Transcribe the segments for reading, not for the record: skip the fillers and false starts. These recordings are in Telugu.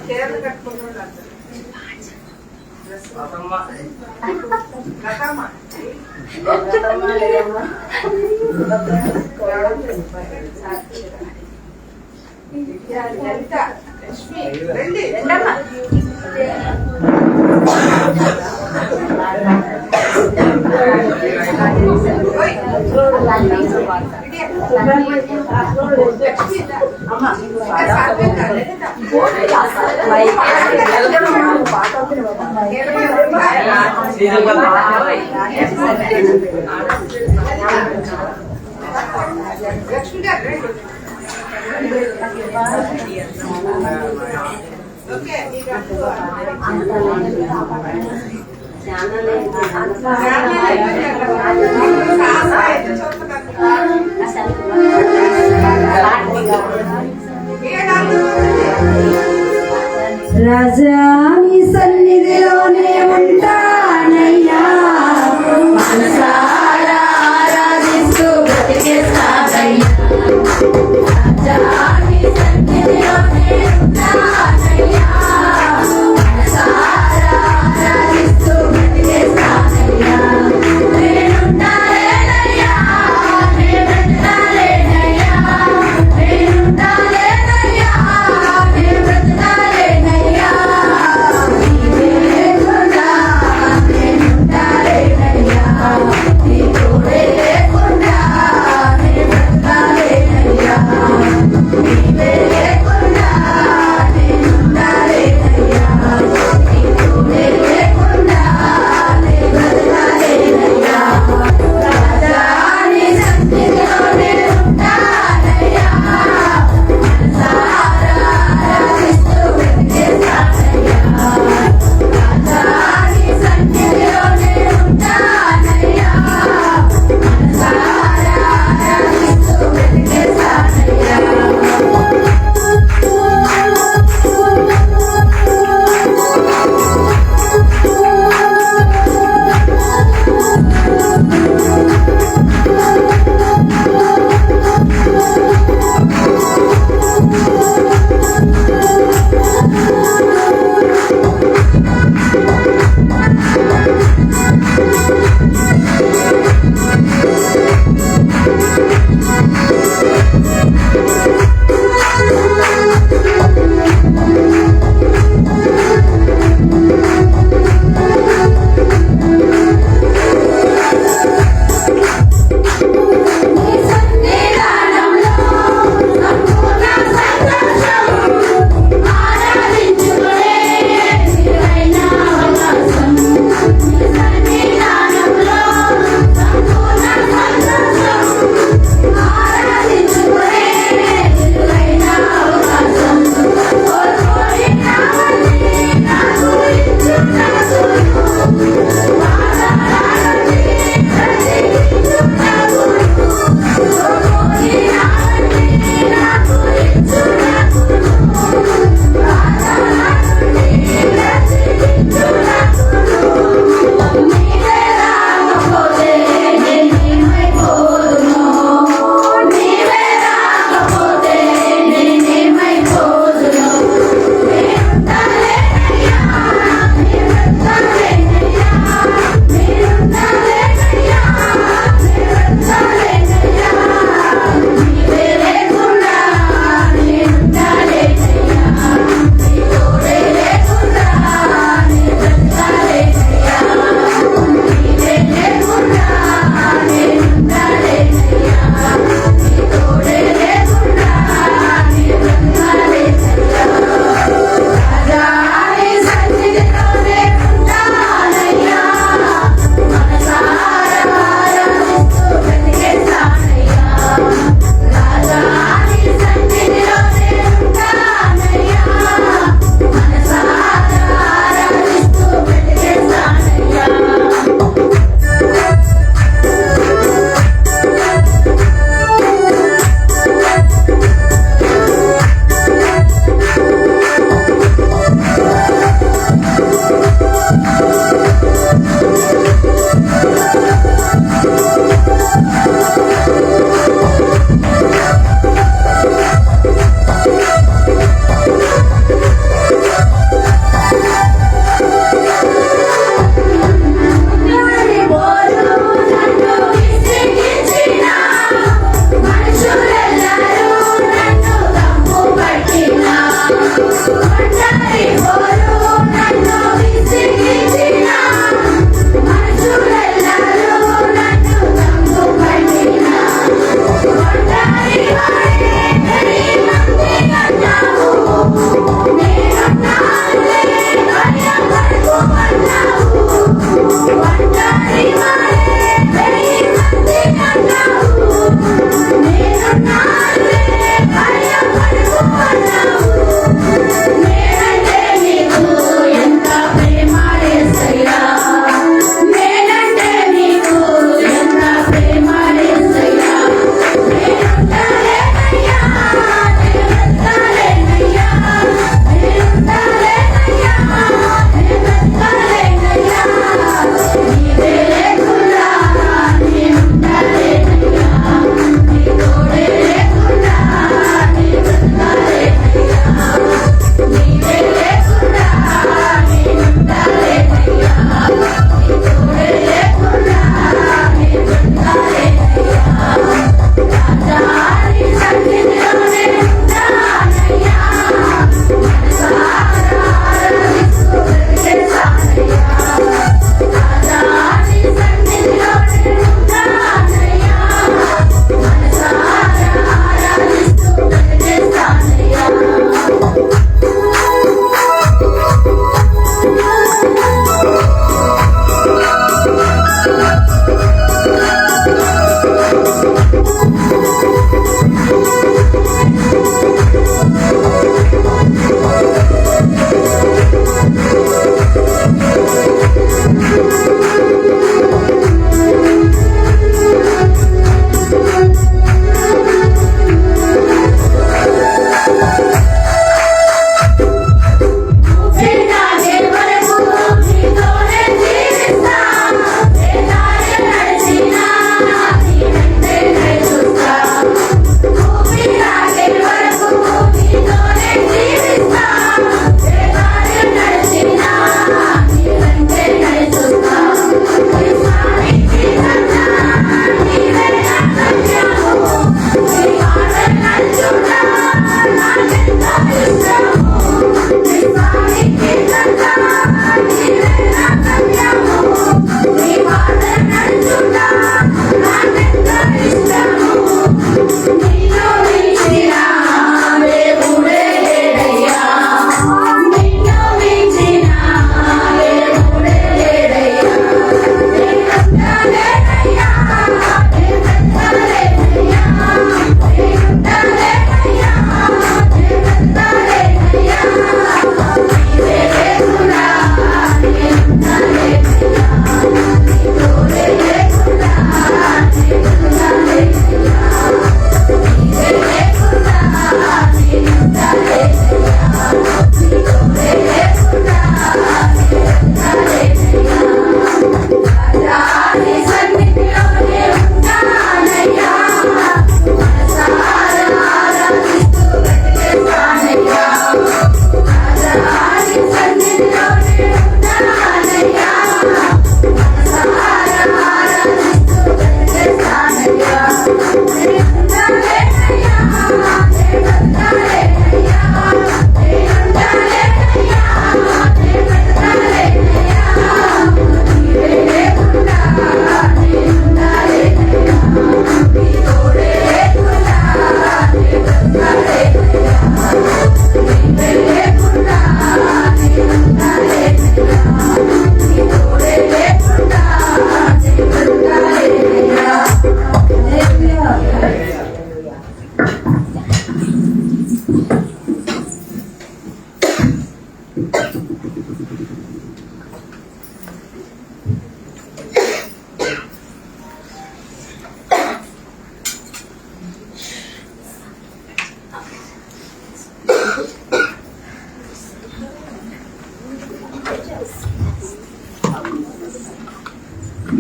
చీరలు కట్టుకుంటున్నారు లక్ష్మి గారు ఓకే రాజాని సన్నిధిలోనే ఉంటానయ్యా మనసారా ఆరాధిస్తూ బ్రతికేస్తానయ్యా రాజాని సన్నిధిలోనే ఉంటానయ్యా మనసారా ఆరాధిస్తూ బ్రతికేస్తానయ్యా నేనుండాలేనయ్యా నేనుండాలేనయ్యా నేనుండాలేనయ్యా నేను బ్రతకాలేనయ్యా నీవే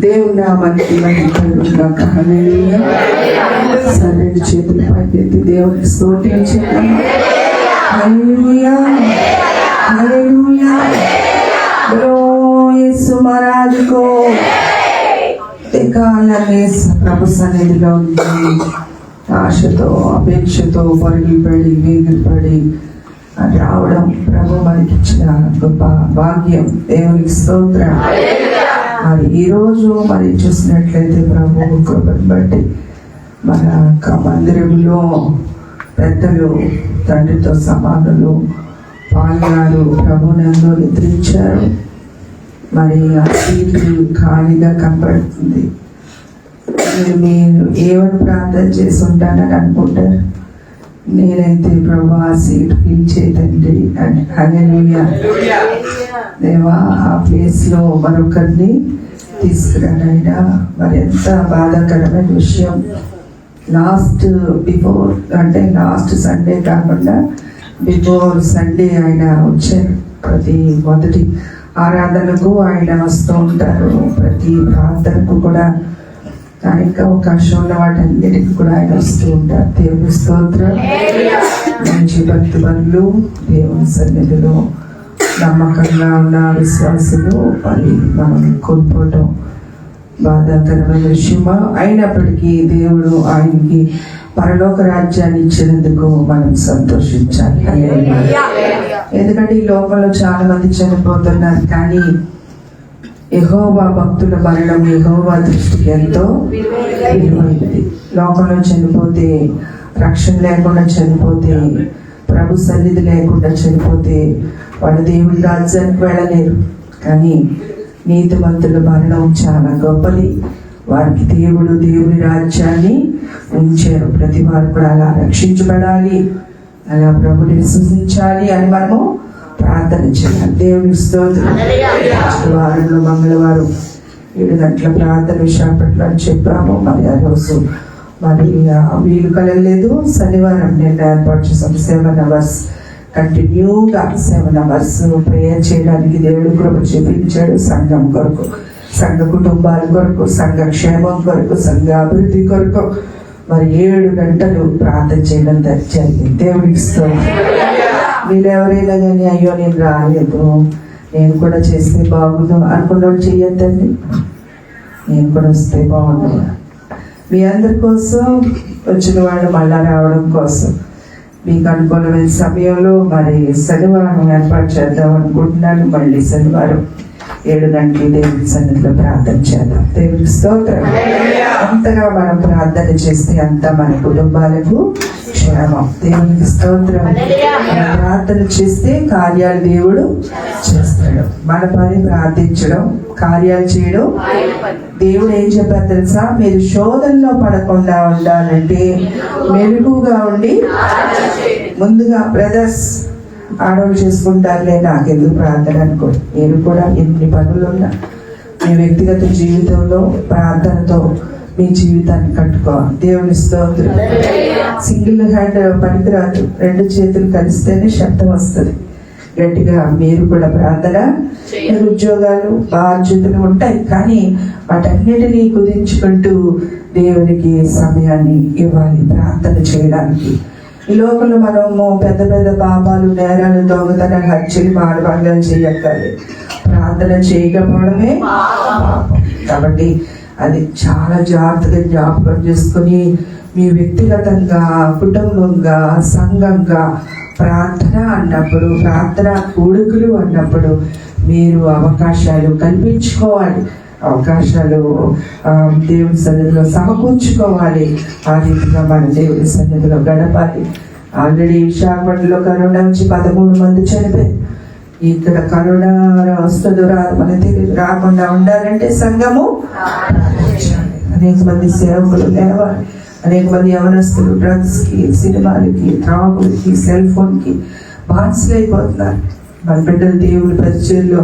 దేవుని నామానికి మహిమ కలుగుగాక. హల్లెలూయా. సరైన చేతులు పైకెత్తి దేవునికి స్తోత్రం చేద్దాం. హల్లెలూయా, హల్లెలూయా. బలో యేసు మహారాజుకో కాలాన్ని ప్రభు సన్నిధిలో ఉండి ఆశతో అపేక్షతో పరుగుపడి వేగిపడి రావడం ప్రభు మనకి ఇచ్చిన గొప్ప భాగ్యం. దేవునికి స్తోత్రం. మరి ఈరోజు మరి చూసినట్లయితే ప్రభు కృపను బట్టి మన మందిరంలో పెద్దలు తండ్రితో సమానులు పాల్గొన్నారు, ప్రభునందు నిద్రించారు. మరి ఆ సీటు ఖాళీగా కనబడుతుంది. మీరు ఏమని ప్రార్థన చేసి ఉంటానని అనుకుంటారు? నేనైతే ప్రభు ఆ సీట్ ఫిల్ చేయదండి అని. హల్లెలూయా. దేవా, ఆ ప్లేస్ లో మరొకరిని తీసుకురానైనా. మరి ఎంత బాధాకరమైన విషయం. లాస్ట్ సండే కాకుండా బిఫోర్ సండే ఆయన వచ్చారు. ప్రతి మొదటి ఆరాధనకు ఆయన వస్తూ ఉంటారు. ప్రతి ప్రార్థనకు కూడా అనేక అవకాశం ఉన్న వాటన్నిటికీ కూడా ఆయన వస్తూ ఉంటారు. దేవుని స్తోత్రం. మంచి భక్తి పనులు దేవుని సన్నిధిలో నమ్మకంగా ఉన్న విశ్వాసులు మరి మనం కోల్పోవటం బాధాకరమైన విషయమా. అయినప్పటికీ దేవుడు ఆయనకి పరలోక రాజ్యాన్ని ఇచ్చినందుకు మనం సంతోషించాలి. ఎందుకంటే ఈ లోకంలో చాలా మంది చనిపోతున్నారు, కానీ యెహోవా భక్తుల మరణం యెహోవా దృష్టికి ఎంతో విలువైనది. లోకంలో చనిపోతే, రక్షణ లేకుండా చనిపోతే, ప్రభు సన్నిధి లేకుండా చనిపోతే వాళ్ళు దేవుడి రాజ్యానికి వెళ్ళలేరు. కానీ నీతిమంతుల మరణం చాలా గొప్పది. వారికి దేవుడి రాజ్యాన్ని ఉంచారు. ప్రతి వారు కూడా అలా రక్షించబడాలి, అలా ప్రభుని విశ్వసించాలి అని మనము ప్రార్థన చేయాలి. దేవుని స్తోత్రం. వారంలో మంగళవారం 7 గంటల ప్రార్థన విశాఖపట్నం అని చెప్పాము. మరి ఆ రోజు మరి వీలు కలగలేదు. శనివారం నేను ఏర్పాటు చేసాము 7 hours కంటిన్యూగా 7 hours ప్రేయర్ చేయడానికి దేవుడు కృప చూపించాడు. సంఘం కొరకు, సంఘ కుటుంబాల కొరకు, సంఘ క్షేమం కొరకు, సంఘ అభివృద్ధి కొరకు మరి 7 గంటలు ప్రార్థన చేయడం జరిగింది. దేవుడికి స్తోత్రం. మీరు ఎవరైనా కానీ అయ్యో నేను రాలేదు, నేను కూడా చేస్తే బాగుండు అనుకున్నోడు చెయ్యొద్దండి. నేను కూడా వస్తే బాగుండు. మీ అందరి కోసం వచ్చిన వాళ్ళు మళ్ళా రావడం కోసం మీకు అనుకూలమైన సమయంలో మరి శనివారం ఏర్పాటు చేద్దాం అనుకుంటున్నాను. మళ్ళీ శనివారం 7 గంటలు దేవుడి సన్నిధిలో ప్రార్థన చేద్దాం. దేవుడికి స్తోత్రం. అంతగా మనం ప్రార్థన చేస్తే అంత మన కుటుంబాలకు క్షేమం. దేవునికి స్తోత్రం. మనం ప్రార్థన చేస్తే కార్యాలు దేవుడు చేస్తాడు. మన పని ప్రార్థించడం, కార్యాలు చేయడం. దేవుడు ఏం చెప్పారు తెలుసా? మీరు శోధనలో పడకుండా ఉండాలంటే మెలకుగా ఉండి ముందుగా బ్రదర్స్ ఆడవాళ్ళు చేసుకుంటారులే, నాకెందుకు ప్రార్థన అనుకోండి. మీరు కూడా ఎన్ని పనులున్నా మీ వ్యక్తిగత జీవితంలో ప్రార్థనతో మీ జీవితాన్ని కట్టుకోవాలి. దేవుని స్తోత్రం. సింగిల్ హ్యాండ్ పనికిరాదు, 2 చేతులు కలిస్తేనే శబ్దం వస్తుంది. గట్టిగా మీరు కూడా ప్రార్థన, ఉద్యోగాలు బాధ్యతలు ఉంటాయి, కానీ వాటన్నిటినీ కుదించుకుంటూ దేవునికి సమయాన్ని ఇవ్వాలి ప్రార్థన చేయడానికి. ఈ లోకంలో మనము పెద్ద పెద్ద పాపాలు, నేరాలు, దొంగతనాలు, హత్యలు, మానభంగాలు చేయక్కర్లేదు. ప్రార్థన చేయకపోవడమే పాపం. కాబట్టి అది చాలా జాగ్రత్తగా జ్ఞాపకం చేసుకుని మీ వ్యక్తిగతంగా, కుటుంబంగా, సంఘంగా ప్రార్థన అన్నప్పుడు, ప్రార్థన కూడుకులు అన్నప్పుడు మీరు అవకాశాలు కల్పించుకోవాలి. అవకాశాలు దేవుని సన్నిధిలో సమకూర్చుకోవాలి. ఆ రీతిగా మన దేవుని సన్నిధిలో గడపాలి. ఆల్రెడీ విశాఖపట్నంలో కరోనా వచ్చి 13 మంది చనిపోయారు. ఇక్కడ కరోనా వస్తుందో రాదు మనకి తెలియదు. రాకుండా ఉండాలంటే సంఘము అనేక మంది సేవకులు లేవాలి. అనేక మంది యవనస్తులు డ్రగ్స్ కి, సినిమాలకి, త్రాగులకి, సెల్ ఫోన్ కి బాన్సులు అయిపోతున్నారు. మన బిడ్డలు దేవుని పరిచయంలో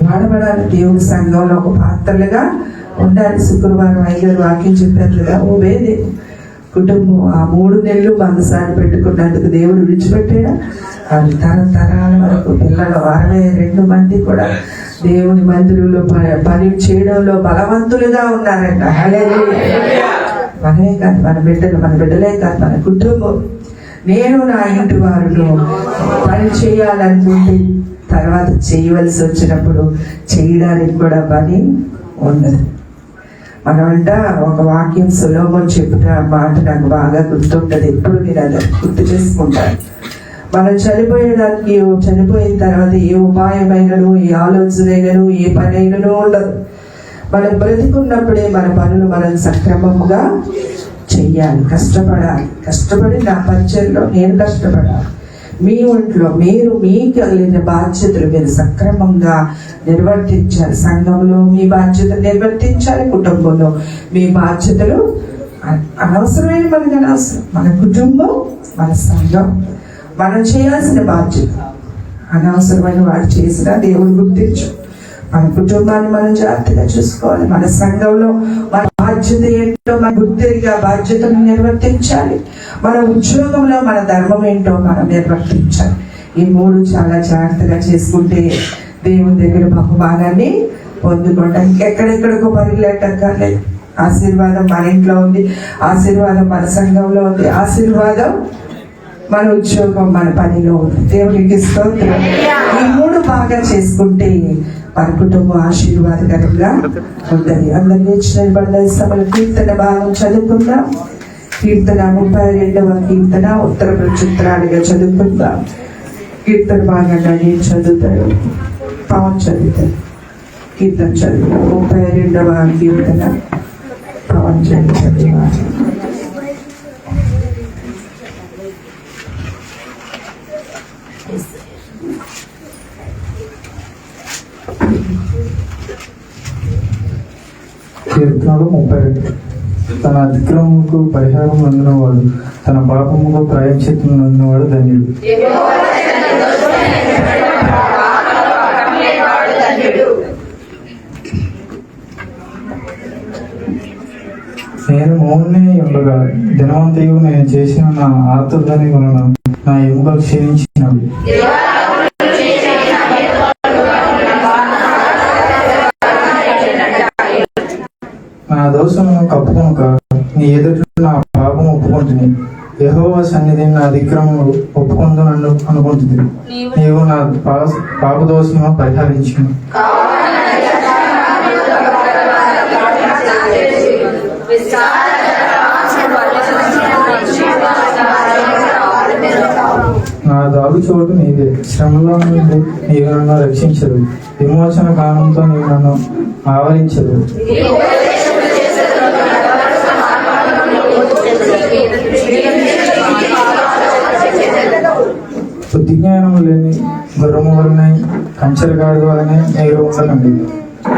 వాడబడాలి. దేవుని సంఘంలో ఒక పాత్రలుగా ఉండాలి. శుక్రవారం అయ్యారు వాక్యం చెప్పారు కదా, ఓబేదే కుటుంబం ఆ 3 నెలలు మందసాన్ని పెట్టుకున్నందుకు దేవుడు విడిచిపెట్టాడా? అది తరతరాల వరకు పిల్లలు 62 మంది కూడా దేవుని మందిరంలో పని చేయడంలో బలవంతులుగా ఉన్నారంట. హల్లెలూయా. మనమే కాదు, మన బిడ్డలే కాదు, మన కుటుంబం. నేను నా ఇంటి వారిలో పని చేయాలనుకుంటే తర్వాత చేయవలసి వచ్చినప్పుడు చేయడానికి కూడా పని ఉండదు. మనమంట ఒక వాక్యం సులభం చెప్పిన మాట నాకు బాగా గుర్తుంటది. ఎప్పుడు నేను అది గుర్తు చేసుకుంటాను. మనం చనిపోయిన తర్వాత ఏ ఉపాయమైనను, ఏ ఆలోచనైనను, ఏ పని అయినను ఉండదు. మనం బ్రతికున్నప్పుడే మన పనులు మనం సక్రమంగా చెయ్యాలి. కష్టపడి నా పరిచయంలో నేను కష్టపడాలి. మీ ఒంట్లో మీకు కలిగిన బాధ్యతలు మీరు సక్రమంగా నిర్వర్తించాలి. సంఘంలో మీ బాధ్యతలు నిర్వర్తించాలి. కుటుంబంలో మీ బాధ్యతలు అనవసరమైన మనకు అనవసరం. మన కుటుంబం, మన సంఘం, మనం చేయాల్సిన బాధ్యత. అనవసరమైన వాడు చేసినా దేవుడు గుర్తించు. మన కుటుంబాన్ని మనం జాగ్రత్తగా చూసుకోవాలి. మన సంఘంలో మన బాధ్యత ఏంటో మన గుర్తిగా బాధ్యతను నిర్వర్తించాలి. మన ఉద్యోగంలో మన ధర్మం ఏంటో మనం నిర్వర్తించాలి. ఈ 3 చాలా జాగ్రత్తగా చేసుకుంటే దేవుని దగ్గర బహుమానాన్ని పొందుకోవడానికి ఎక్కడెక్కడికో పరిగెట్టక్కర్లేదు. ఆశీర్వాదం మన ఇంట్లో ఉంది, ఆశీర్వాదం మన సంఘంలో ఉంది, ఆశీర్వాదం మన ఉద్యోగం మన పనిలో ఉంది. దేవునికి స్తోత్రం. ఈ 3 బాగా చేసుకుంటే మన కుటుంబం ఆశీర్వాదకరంగా ఉంటుంది. అందరినీ నిలబడిన సభల కీర్తన భాగం చదువుకుందాం. కీర్తన 32వ కీర్తన ఉత్తర ప్రత్యుత్తరాలుగా చదువుకుందాం. కీర్తన భాగంగా నేను చదువుతాను, పవన్ చదువుతాను. కీర్తన చదువు 32వ కీర్తన పవన్ చదువు. కీర్తనలు 32. తన అతిక్రమముకు పరిహారం నందినవాడు, తన పాపముకు ప్రాయశ్చిత్తం నందినవాడు ధన్యుడు. నేను మౌనే ఉండగా దినవంతయు నేను చేసిన నా ఆతుర్దని వలన నా ఎముకలు క్షీణించినవి. నా దోషమును కప్పుకొనక నీ ఎదుట నా పాపం ఒప్పుకుంటుంది. యెహోవా సన్నిధిని నా అతిక్రమము ఒప్పుకొందునన్ను అనుకుంటుంది. నీవు నా పాప దోషమును పరిహరించును. నా దాగు చోటు నీదే. శ్రమలో నుండి నీవు నన్ను రక్షించదు. విమోచన కాలంతో నీవు నన్ను ఆవరించదు. బుద్ధి జ్ఞానం లేని గుర్రము వలన కంచెరగాడి వలనే మీరు ఉండకండి.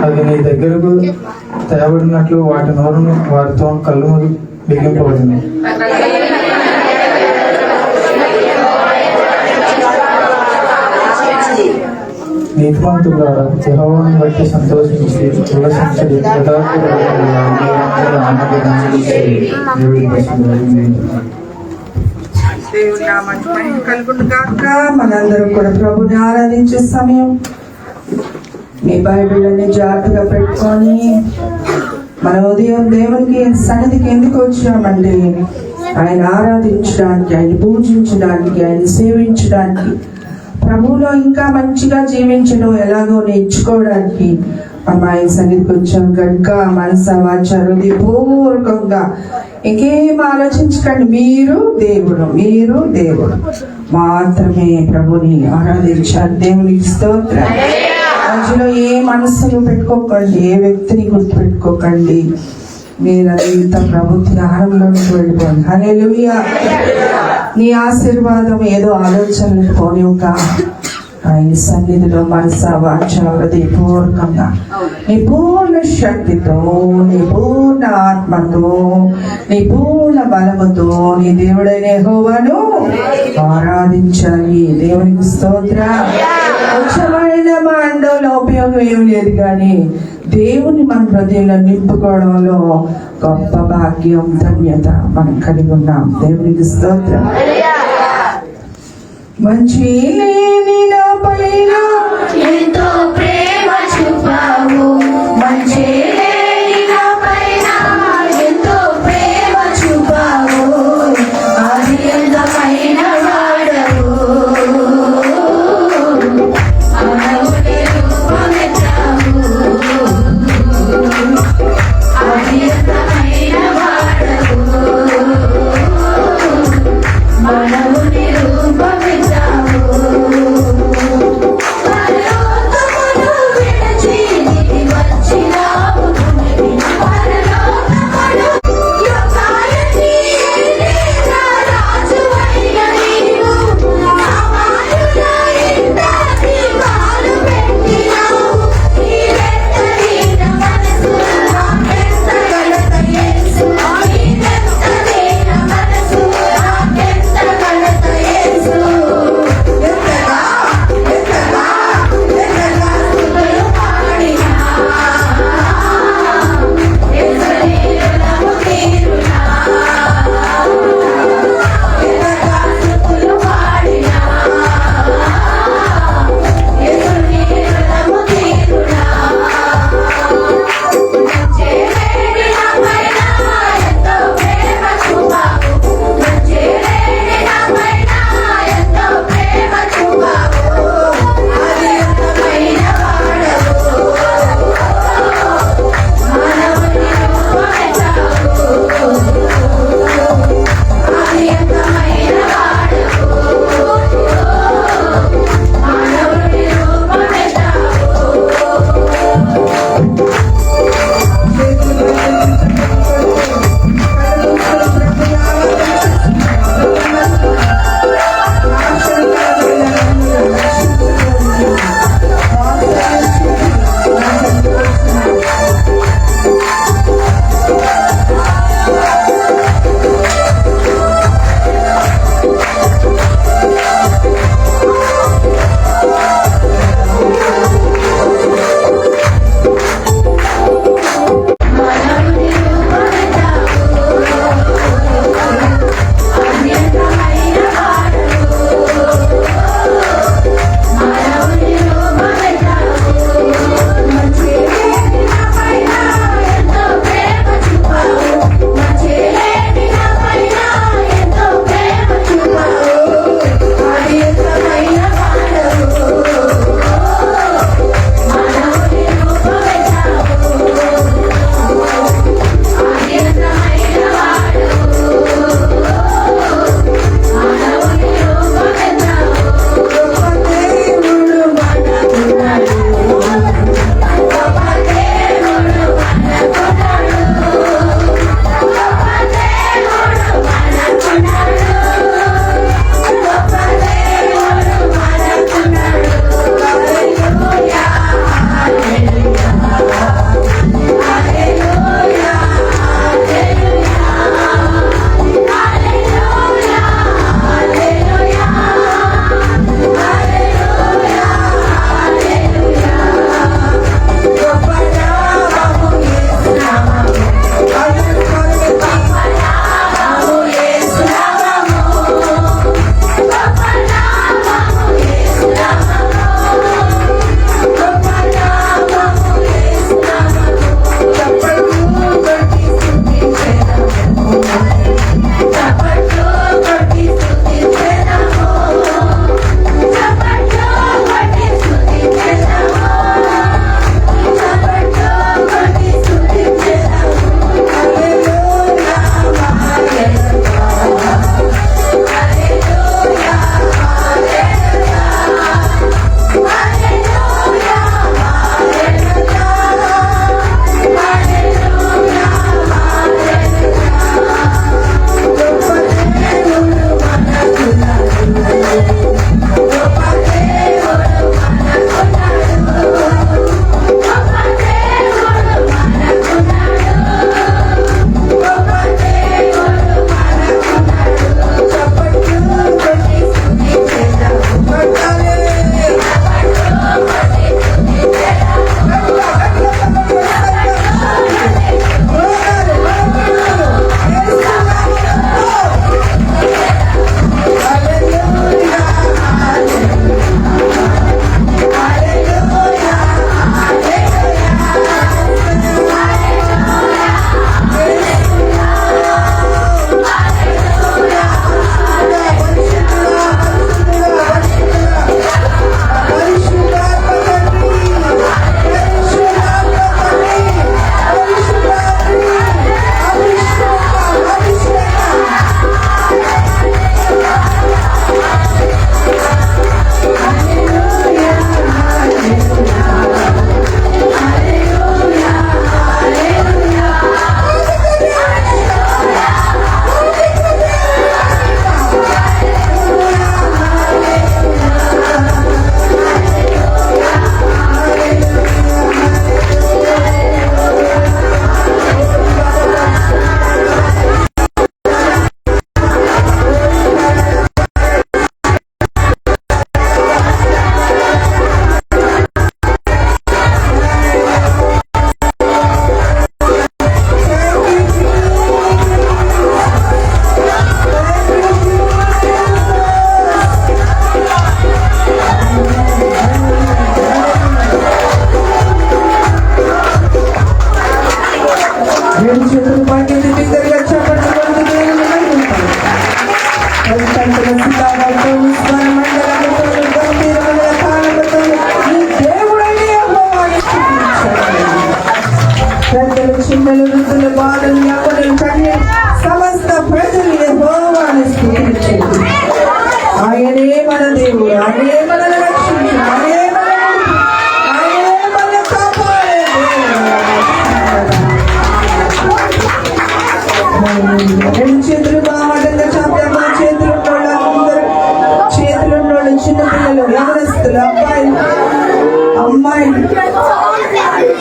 అవి నీ దగ్గరకు తేబడినట్లు వాటి నోరును వారితో కళ్ళు బిగింపబడింది. నీతిమంతులారా యెహోవాను బట్టి సంతోషించి ఉల్లసించండి. దేవుని నామానికి మహిమ కలుగును గాక. మనందరం కూడా ప్రభుని ఆరాధించే సమయం. మీ బైబిల్ని జాగ్రత్తగా పెట్టుకొని మన ఉదయం దేవునికి సన్నిధికి ఎందుకు వచ్చామండి? ఆయన ఆరాధించడానికి, ఆయన పూజించడానికి, ఆయన సేవించడానికి, ప్రభువులో ఇంకా మంచిగా జీవించడం ఎలాగో నేర్చుకోవడానికి మనం ఆయన సన్నిధికి వచ్చాం కనుక మనస వాచ హృదయపూర్వకంగా ఇంకేం ఆలోచించకండి. మీరు దేవుడు మాత్రమే ప్రభుని ఆరాధించాలి. దేవునికి స్తోత్రం. మధ్యలో ఏ మనస్సును పెట్టుకోకండి, ఏ వ్యక్తిని గుర్తు పెట్టుకోకండి. మీరంతా ప్రభు ధ్యానంలోకి వెళ్ళిపోండి. హల్లెలూయా. నీ ఆశీర్వాదం ఏదో ఆలోచనలు పోనివ్వక ఆయన సన్నిధిలో మనస వాచ హృదయపూర్వకంగా నీ పూర్ణ శక్తితో, నీ పూర్ణ ఆత్మతో, నీ పూర్ణ బలముతో నీ దేవుడైన యెహోవాను ఆరాధించాలి. దేవునికి స్తోత్ర. ఉచ్చమైన మాండంలో ఉపయోగం ఏమి లేదు, కానీ దేవుని మన హృదయంలో నింపుకోవడంలో గొప్ప భాగ్యం, ధన్యత మనం కలిగి ఉన్నాం. దేవునికి స్తోత్రం. మంచి లేని నా పైన ఎంతో ప్రేమ చూపావు, మంచి లేని నా పైన ఎంతో ప్రేమ చూపావు, అత్యంతమైన వాడవు, మానవుని రూపమెత్తావు, అత్యంతమైన వాడవు, మానవుని రూపమెత్తావు. పరలోక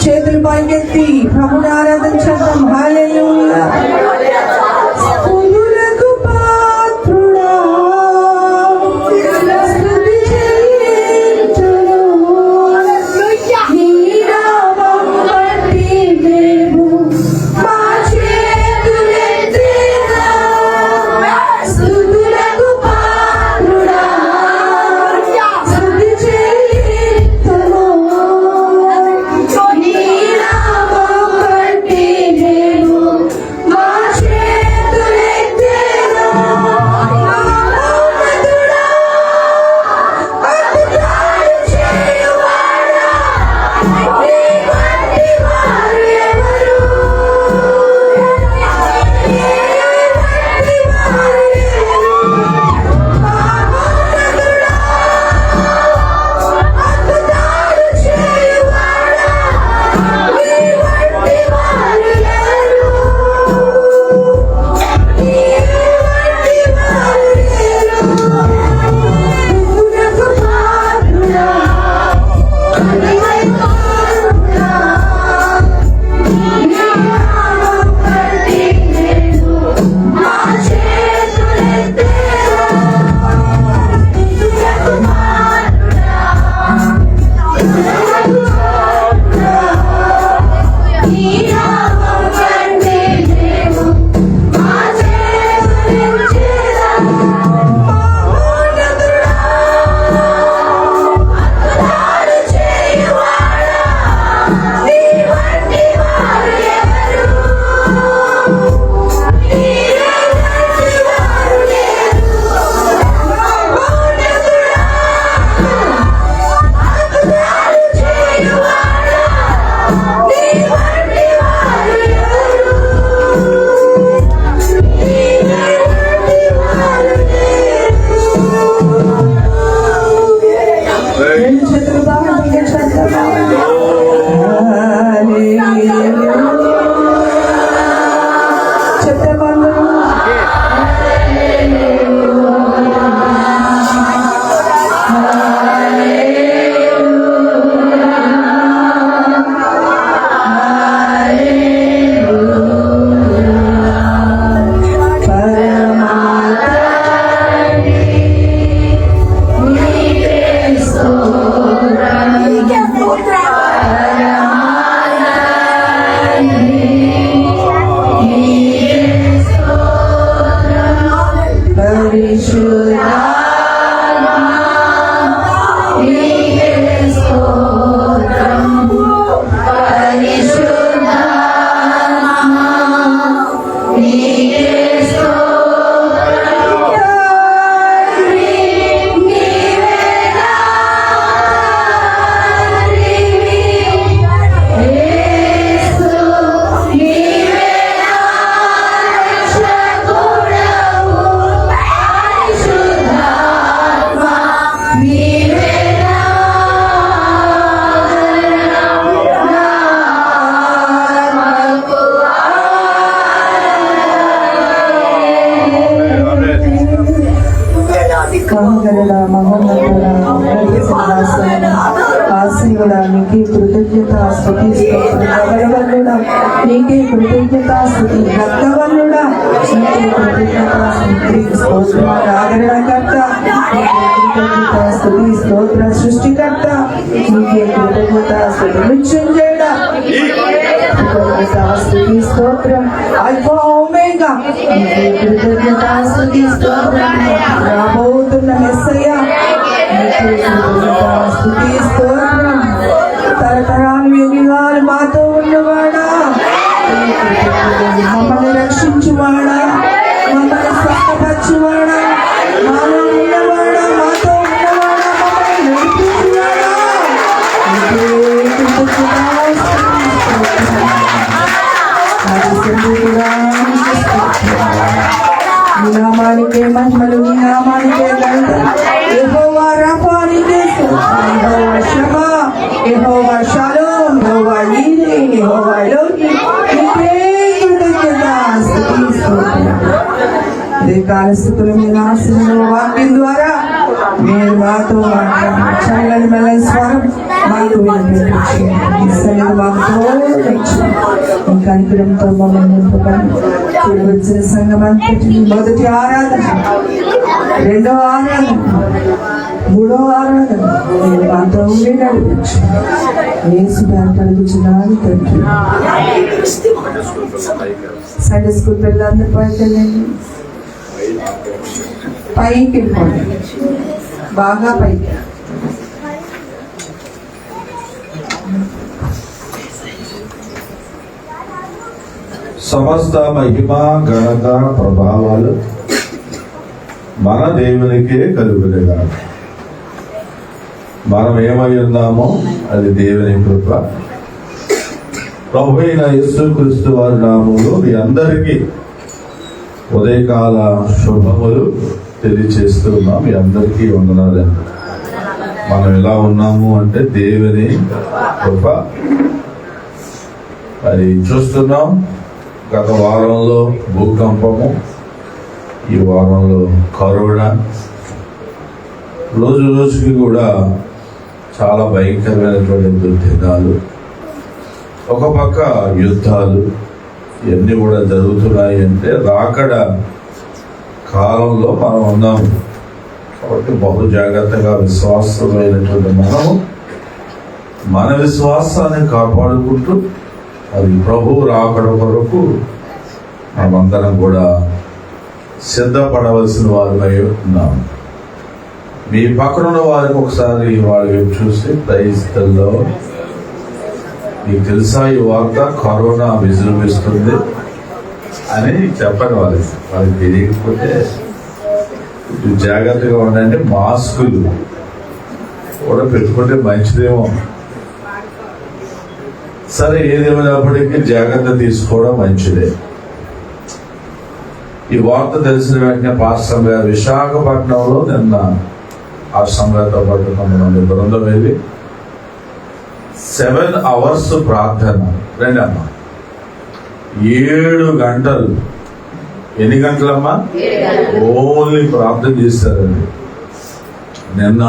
చేతులు పైకెత్తి ప్రభుని ఆరాధన చేద్దాం. హల్లెలూయా. స్తుతులకు పాత్రుడా, స్తుతి చెల్లించును. నీ నామం బట్టి మేము మా చేతులెత్తెదము. స్తుతులకు పాత్రుడా, స్తుతి చెల్లించును. నీ నామం బట్టి మేము మా చేతులెత్తెదము. మహోన్నతుడా, అద్భుతాలు చేయువాడా, నీ వంటి వారు ఎవరు? నీ వంటి వారు ఎవరు? మహోన్నతుడా, అద్భుతాలు చేయువాడా, నీ వంటి వారు ఎవరు? నీ వంటి వారు ఎవరు? స్తుతులకు పాత్రుడా, స్తుతులకు పాత్రుడా, నీ నామం బట్టి మేము మా చేతులెత్తెదము. స్తుతులకు పాత్రుడా, స్తుతులకు పాత్రుడా, నీ నామం బట్టి మేము మా చేతులెత్తెదము. మహోన్నతుడా, అద్భుతాలు చేయువాడా, నీ వంటి వారు ఎవరు? నీ వంటి వారు లేరు. మహోన్నతుడా, అద్భుతాలు చేయువాడా, నీ వంటి వారు ఎవరు? నీ వంటి వారు లేరు. రెండు చేతులు బాగా బిగించేద్దాం. హల్లెలూయా. చెప్తామన్నా. మహోన్నతుడా, మహోన్నతుడా, ఆశీనుడా, నీకే కృతజ్ఞత స్తుతి స్తోత్రం. గగనవన్నుడా, నీకే కృతజ్ఞత స్తుతి. రక్తవన్నుడా, నీకే కృతజ్ఞత స్తుతి స్తోత్రం. ఆదరణకర్త, నీకే కృతజ్ఞత స్తుతి స్తోత్రం. సృష్టికర్త, నీకే కృతజ్ఞత స్తుతి. మృత్యుంజయుడా, కృతజ్ఞత స్తుతి స్తోత్రం. అల్ఫా ఒమేగా, నీకే కృతజ్ఞత స్తుతి స్తోత్రం. రాబోతున్న మెస్సయ్య, నీకే కృతజ్ఞత స్తుతి స్తోత్రం. తరతరాలు యుగాలు మాతో ఉన్నవాడా, నీకే కృతజ్ఞత. మమ్మల్ని రక్షించువాడా, మమ్మల్ని స్వస్థపరచువాడా, మాలో ఉన్నవాడా, మాతో ఉన్నవాడా, మమ్మల్ని నడిపించువాడా, నీకే కృతజ్ఞత స్తుతి స్తోత్రం. ఆదిశేషుడా, నీకే స్తోత్రం. నీ నామానికే మహిమలు, నీ నామానికే ఘనత. యెహోవా రఫా, నీకే స్తోత్రం. యెహోవా షమా, యెహోవా షాలోమ్, యెహోవా ఈరే, యెహోవా ఎలోహిం, నీకే కృతజ్ఞత స్తుతి స్తోత్రం. ఉదయకాల స్థుతులు మీ ఆశీర్వాద వాక్యం ద్వారా మీరు మాతో మాట్లాడండి. చల్లని మెల్లని స్వరం మాకు వినిపించండి. సన్నిధి మాకు తోడొచ్చు. ఈ కార్యక్రమంతో మమ్మల్ని నింపబడి కూడి వచ్చిన సంఘం అంతటి మొదటి ఆరాధన, రెండవ ఆరాధన, మూడవ ఆరాధన నేను మాతో ఉండి నడిపించు. యేసు పేరిట అడుగుచున్నాను తండ్రి. సండే స్కూల్ పిల్లలందరూ పైకి వెళ్ళండి, పైకి వెళ్ళిపోండి, బాగా పైకి. సమస్త మహిమ ఘనత ప్రభావాలు మన దేవునికే కలుగునుగా. మనం ఏమై ఉన్నామో అది దేవుని కృప. ప్రభువైన యేసుక్రీస్తు వారి నామములో మీ అందరికీ ఉదయకాల శుభములు తెలియచేస్తున్నాం. మీ అందరికీ వందనాలు. మనం ఎలా ఉన్నాము అంటే దేవుని కృప. మరి చూస్తున్నాం, గత వారంలో భూకంపము, ఈ వారంలో కరోనా, రోజు రోజుకి కూడా చాలా భయంకరమైనటువంటి దుర్దినాలు, ఒక పక్క యుద్ధాలు, ఇవన్నీ కూడా జరుగుతున్నాయి. అంటే రాకడ కాలంలో మనం ఉన్నాము. కాబట్టి బహు జాగ్రత్తగా విశ్వాసమైనటువంటి మనము మన విశ్వాసాన్ని కాపాడుకుంటూ అది ప్రభు రాకడ కొరకు మనమందరం కూడా సిద్ధపడవలసిన వారిపై ఉన్నాము. మీ పక్కన ఉన్న వారికి ఒకసారి వాళ్ళకి చూసి ప్రైజ్లో మీకు తెలుసా ఈ వార్త, కరోనా విజృంభిస్తుంది అని చెప్పండి వాళ్ళకి తెలియకపోతే జాగ్రత్తగా ఉండండి. మాస్కులు కూడా పెట్టుకుంటే మంచిదేమో. సరే, ఏదేమైనప్పటికీ జాగ్రత్త తీసుకోవడం మంచిదే. ఈ వార్త తెలిసిన వెంటనే పాస్టర్ గారు విశాఖపట్నంలో నిన్న పాస్టర్ గారితో పాటు కొంతమంది బృందం వెళ్ళి 7 hours ప్రార్థన. రండమ్మా, 7 గంటలు. ఎన్ని గంటలమ్మా? ఓన్లీ ప్రార్థన చేశారండి. నిన్న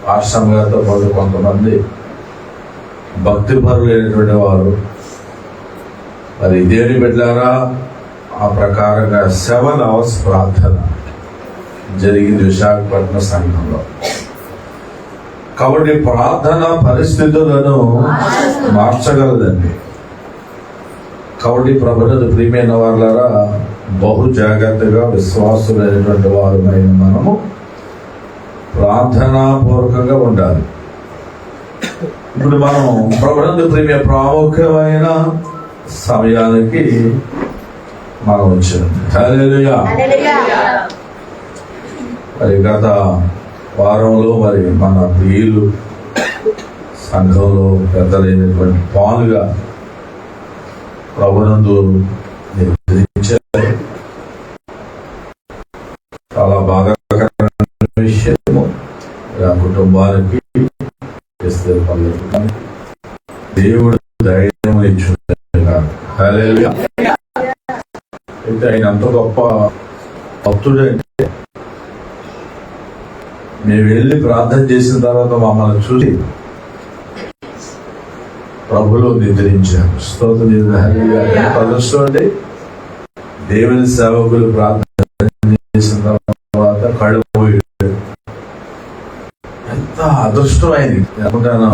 పాస్టర్ గారితో పాటు కొంతమంది భక్తిపరులైనటువంటి వారు మరి దేవుని బిడ్డలారా, ఆ ప్రకారంగా 7 hours ప్రార్థన జరిగింది విశాఖపట్నం సంఘంలో. కాబట్టి ప్రార్థన పరిస్థితులను మార్చగలదండి. కాబట్టి ప్రభువునందు ప్రియమైన వారులారా, బహు జాగ్రత్తగా విశ్వాసులైనటువంటి వారమైన మనము ప్రార్థనాపూర్వకంగా ఉండాలి. ఇప్పుడు మనం ప్రభువునందు ప్రియమైన ప్రాముఖ్యమైన సమయానికి మనం వచ్చాం. హల్లెలూయా. మరి గత వారంలో మరి మన ప్రియులు సంఘంలో పెద్దలైనటువంటి పాలుగా ప్రభువునందు నిర్ణయించారు. చాలా బాధాకరమైన విషయము. ఆ కుటుంబానికి దేవుడు ధైర్యం ఇచ్చుగా. హల్లెలూయా. అయితే ఆయన అంత గొప్ప భక్తుడంటే, మేము వెళ్ళి ప్రార్థన చేసిన తర్వాత మమ్మల్ని చూసి ప్రభులో నిద్రించారు. స్తోత్రం. ప్రదర్శన అంటే దేవుని సేవకులు ప్రార్థన చేసిన తర్వాత కళ్ళు పోయి ఎంత అదృష్టం అయింది అనుకుంటాను.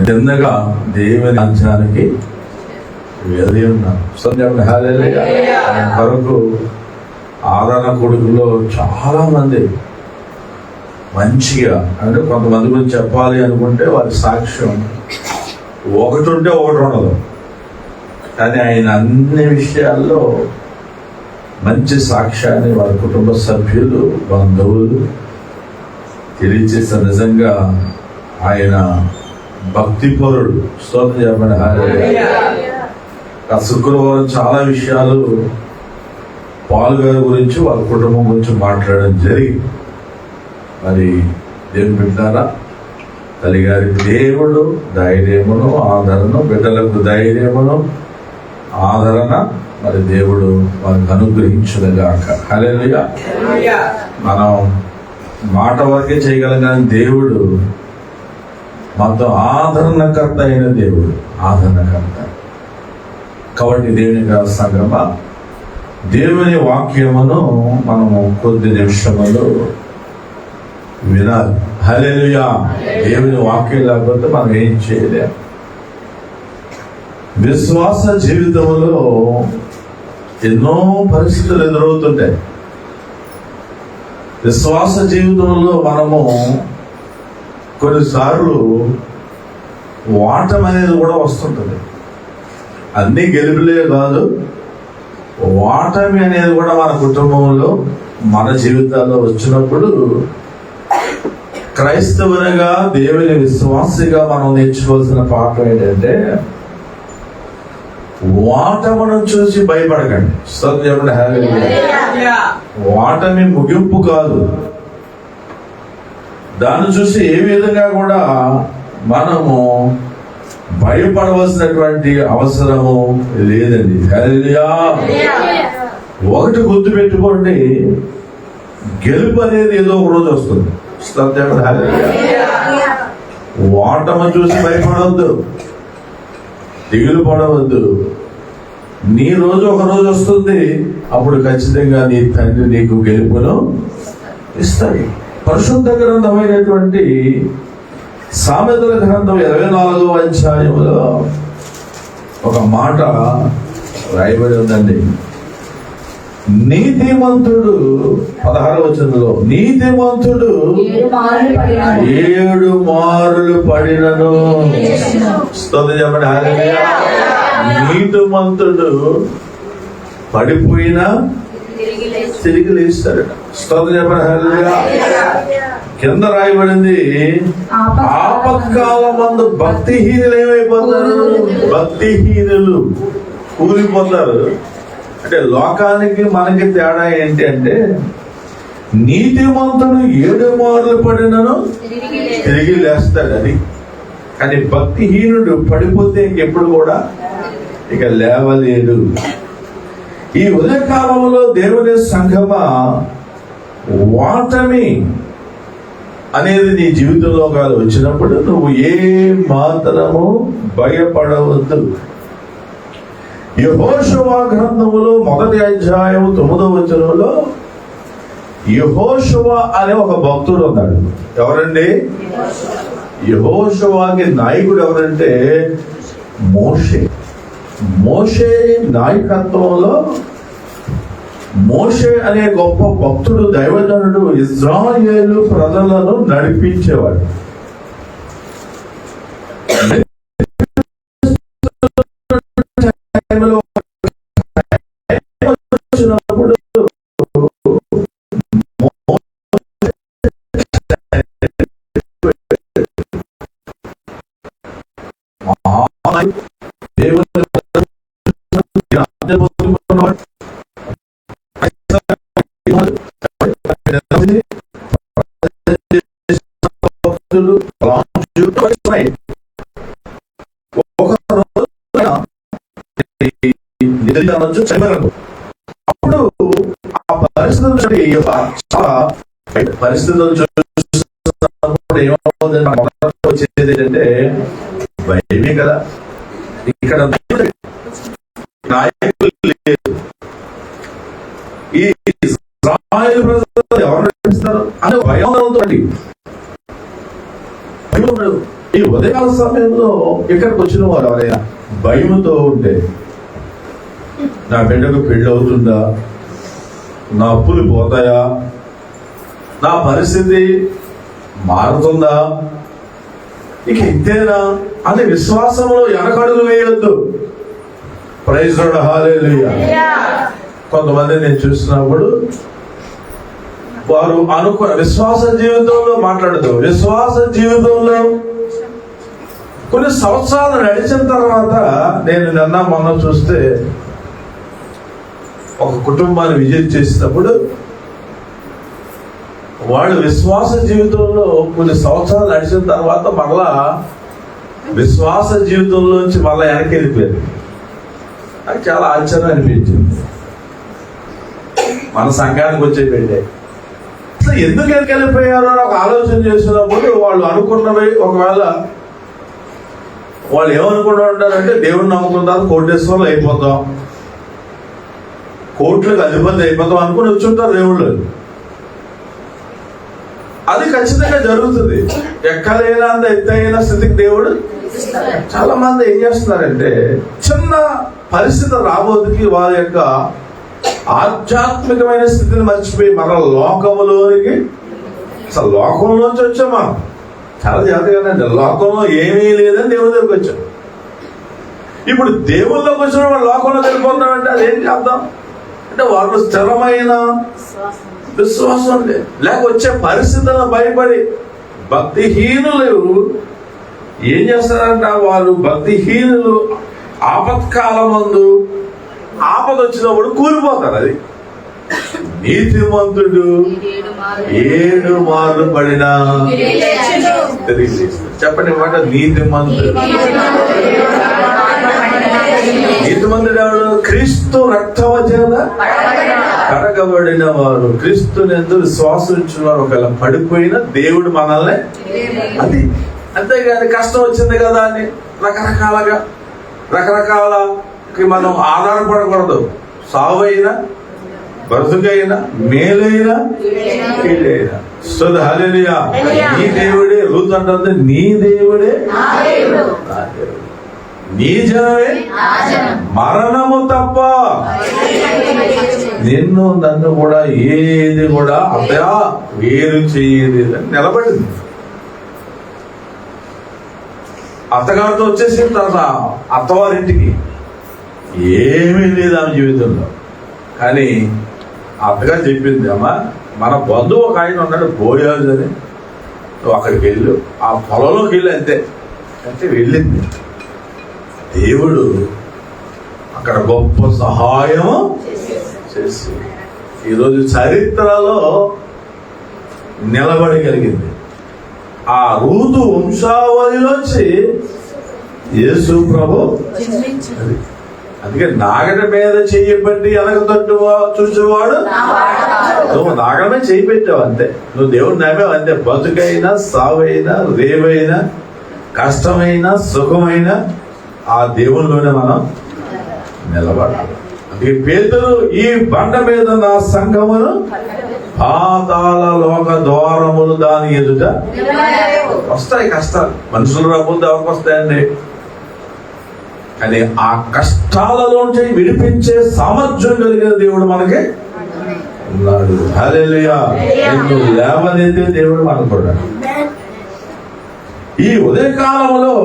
చిన్నగా దేవుని రాజ్యానికి వెళ్ళి ఉన్నాను. ఆయన కొరకు ఆదరణ కొడుకులో చాలా మంది మంచిగా, అంటే కొంతమంది గురించి చెప్పాలి అనుకుంటే వారి సాక్ష్యం ఒకటి ఉంటే ఒకటి ఉండదు. కానీ ఆయన అన్ని విషయాల్లో మంచి సాక్ష్యాన్ని వారి కుటుంబ సభ్యులు, బంధువులు తెలియజేసిన నిజంగా ఆయన భక్తిపరుడు. స్తోత్రం చెప్పండి. శుక్రవారం చాలా విషయాలు పాల్ గారి గురించి, వాళ్ళ కుటుంబం గురించి మాట్లాడడం జరిగింది. మరి దేవుని బిడ్డారా, తల్లి గారికి దేవుడు ధైర్యమును ఆదరణ, బిడ్డలకు ధైర్యమును ఆదరణ మరి దేవుడు వారికి అనుగ్రహించుగాక. హల్లెలూయా. మనం మాట వరకే చేయగలం కానీ దేవుడు మనతో ఆదరణకర్త అయిన దేవుడు, ఆదరణకర్త. కాబట్టి దేవుని సంగమా, దేవుని వాక్యమును మనము కొద్ది నిమిషములు వినాలి. హల్లెలూయా. దేవుని వాక్యం లేకపోతే మనం ఏం చేయలేం. విశ్వాస జీవితంలో ఎన్నో పరిస్థితులు ఎదురవుతుంటాయి. విశ్వాస జీవితంలో మనము కొన్నిసార్లు ఓటమి అనేది కూడా వస్తుంటుంది. అన్ని గెలుపులే కాదు, ఓటమి అనేది కూడా మన కుటుంబంలో, మన జీవితాల్లో వచ్చినప్పుడు క్రైస్తవునిగా, దేవుని విశ్వాసిగా మనం నేర్చుకోవాల్సిన పాఠం ఏంటంటే, ఓటమును చూసి భయపడకండి. సత్యం. హల్లెలూయా. ఓటమి ముగింపు కాదు. దాన్ని చూసి ఏ విధంగా కూడా మనము భయపడవలసినటువంటి అవసరము లేదండి. హల్లెలూయా. ఒకటి గుర్తు పెట్టుకోండి, గెలుపు అనేది ఏదో ఒక రోజు వస్తుంది. సత్యం. హల్లెలూయా. ఓటమి చూసి భయపడవద్దు, దిగులు పడవద్దు. నీ రోజు ఒక రోజు వస్తుంది, అప్పుడు ఖచ్చితంగా నీ తండ్రి నీకు గెలుపును ఇస్తాడు. పరిశుద్ధ గ్రంథమైనటువంటి సామెతల గ్రంథం 24వ అధ్యాయంలో ఒక మాట రాయబడి ఉందండి. నీతిమంతుడు 16వ వచనంలో, నీతిమంతుడు 7 మారులు పడినను. స్తోత్రం చెప్పండి. హల్లెలూయా. నీతిమంతుడు పడిపోయినా తిరిగి లేస్తాడట. స్తోత్రం చెప్పండి. హల్లెలూయా. కింద రాయబడింది, ఆపత్కాలమందు భక్తిహీనులు ఏమైపోతారు? భక్తిహీనులు కూలిపోతారు. అంటే లోకానికి మనకి తేడా ఏంటి అంటే, నీతిమంతుడు 7 మార్లు పడినను తిరిగి లేస్తాడు. అది కానీ భక్తిహీనుడు పడిపోతే ఇంకెప్పుడు కూడా ఇక లేవలేడు. ఈ ఉదయకాలంలో దేవుని సంఘమా, ఓటమి అనేది నీ జీవితంలో కాదు వచ్చినప్పుడు నువ్వు ఏ మాత్రము భయపడవద్దు. యెహోషువ గ్రంథములో 1వ అధ్యాయం 9వ వచనంలో యెహోషువ అనే ఒక భక్తుడు ఉన్నాడు. ఎవరండి? యెహోషువకి నాయకుడు ఎవరంటే మోషే. మోషే నాయకత్వంలో మోషే అనే గొప్ప భక్తుడు, దైవజనుడు ఇశ్రాయేలు ప్రజలను నడిపించేవాడు. అప్పుడు ఆ పరిస్థితులు చూసినప్పుడు ఏమవుతుంది వచ్చేది ఏంటంటే భయమే కదా. ఇక్కడ నాయకులు లేదు. ఈ ఇశ్రాయేలు ప్రజలు ఎవరు నడిపిస్తారు అనే భయంతో ఈ ఉదయకాల సమయంలో ఇక్కడికి వచ్చిన వారు ఎవరైనా భయంతో ఉంటే, నా బిడ్డకు పెళ్ళి అవుతుందా, నా అప్పులు పోతాయా, నా పరిస్థితి మారుతుందా, ఇక ఇంతేనా అనే విశ్వాసంలో వెనకడుగు వేయొద్దు. Praise Lord. హల్లెలూయా. కొంతమంది నేను చూసినప్పుడు వారు అనుకున్న విశ్వాస జీవితంలో మాట్లాడుతూ, విశ్వాస జీవితంలో కొన్ని సంవత్సరాలు నడిచిన తర్వాత, నేను నిన్న మొన్న చూస్తే ఒక కుటుంబాన్ని విజిట్ చేసినప్పుడు వాళ్ళు విశ్వాస జీవితంలో కొన్ని సంవత్సరాలు నడిచిన తర్వాత మరలా విశ్వాస జీవితంలోంచి మళ్ళా వెనక్కి వెళ్ళిపోయారు. నాకు చాలా ఆశ్చర్యం అనిపించింది. మన సంఘానికి వచ్చే పెళ్ళే అసలు ఎందుకు వెళ్ళిపోయారో అని ఒక ఆలోచన చేసినప్పుడు వాళ్ళు అనుకున్నవి ఒకవేళ వాళ్ళు ఏమనుకుంటూ ఉంటారంటే దేవుడిని నమ్ముకుంటారు, కోటేశ్వరులు అయిపోతాం, కోట్లకు అధిపతి అయిపోతాం అనుకుని వచ్చి ఉంటారు దేవుళ్ళు. అది ఖచ్చితంగా జరుగుతుంది. ఎక్కలేనంత ఎత్తైన స్థితికి దేవుడు. చాలా మంది ఏం చేస్తున్నారంటే చిన్న పరిస్థితి రాబోతుకి వారి యొక్క ఆధ్యాత్మికమైన స్థితిని మర్చిపోయి మన లోకములోనికి, అసలు లోకంలోంచి వచ్చాం మనం. చాలా జాగ్రత్తగా, లోకంలో ఏమీ లేదని దేవుడి దగ్గరికి వచ్చాం. ఇప్పుడు దేవుళ్ళలోకి వచ్చిన వాళ్ళు లోకంలోకి వెళ్ళిపోతున్నామంటే అదేంటి అర్థం అంటే వాళ్ళు స్థిరమైన విశ్వాసం లేక వచ్చే పరిస్థితులను భయపడి భక్తిహీనులు ఏం చేస్తారంట, వారు భక్తిహీనులు ఆపత్కాలమందు ఆపద వచ్చినప్పుడు కూలిపోతారు. అది నీతిమంతుడు 7 మార్లు పడినా తిరిగి లేస్తాడు. చెప్పండి మాట, నీతిమంతుడు. నీతిమంతుడు ఎవడు? క్రీస్తు రక్తమ చేత కడగబడిన వారు, క్రీస్తునందు విశ్వాసం ఇచ్చిన వారు. ఒకవేళ పడిపోయినా దేవుడు మనల్ని, అది అంతేగాని కష్టం వచ్చింది కదా అని రకరకాలకి మనం ఆధారపడకూడదు. సావైనా బ్రతుకైనా మేలైనా కీడైనా. హల్లెలూయా. నీ దేవుడే, రూతు అంటుంది నీ దేవుడే నా దేవుడు, నీ జనమే మరణము తప్ప నిన్ను నన్ను కూడా ఏది కూడా అతగా వేరు చేయదు అని నిలబడింది. అత్తగారితో వచ్చేసిన తర్వాత అత్తవారింటికి ఏమీ లేదు ఆమె జీవితంలో. కానీ అత్తగారు చెప్పింది, అమ్మా మన బంధువు ఒక ఆయన ఉన్నాడు బోయాజు అని, నువ్వు అక్కడికి వెళ్ళు, ఆ పొలంలోకి వెళ్ళి అంతే అంటే వెళ్ళింది. దేవుడు అక్కడ గొప్ప సహాయం చేసి ఈరోజు చరిత్రలో నిలబడగలిగింది. ఆ రూతు వంశావళిలోంచి యేసు ప్రభు. అందుకే నాగట మీద చెయ్యబట్టి వెనక తట్టు చూసేవాడు. నువ్వు నాగట మీద చెయ్యి పెట్టావు అంతే, నువ్వు దేవుడు నమ్మావు అంతే. బతుకైనా సావైనా రేవైనా కష్టమైనా సుఖమైనా ఆ దేవునిలోనే మనం నిలబడాలి. అందుకే పేతురు ఈ బండ మీద నా సంఘమును పాతాళ లోక ద్వారములు దాని ఎదుట వస్తాయి. కష్టాలు మనుషులు రాబోతే ఎవరికి వస్తాయండి, కానీ ఆ కష్టాలలోంచి విడిపించే సామర్థ్యం కలిగిన దేవుడు మనకి ఉన్నాడు. హల్లెలూయా. నిన్ను లేవనెత్తే దేవుడు మనకు కూడా. ఈ ఉదయకాలంలో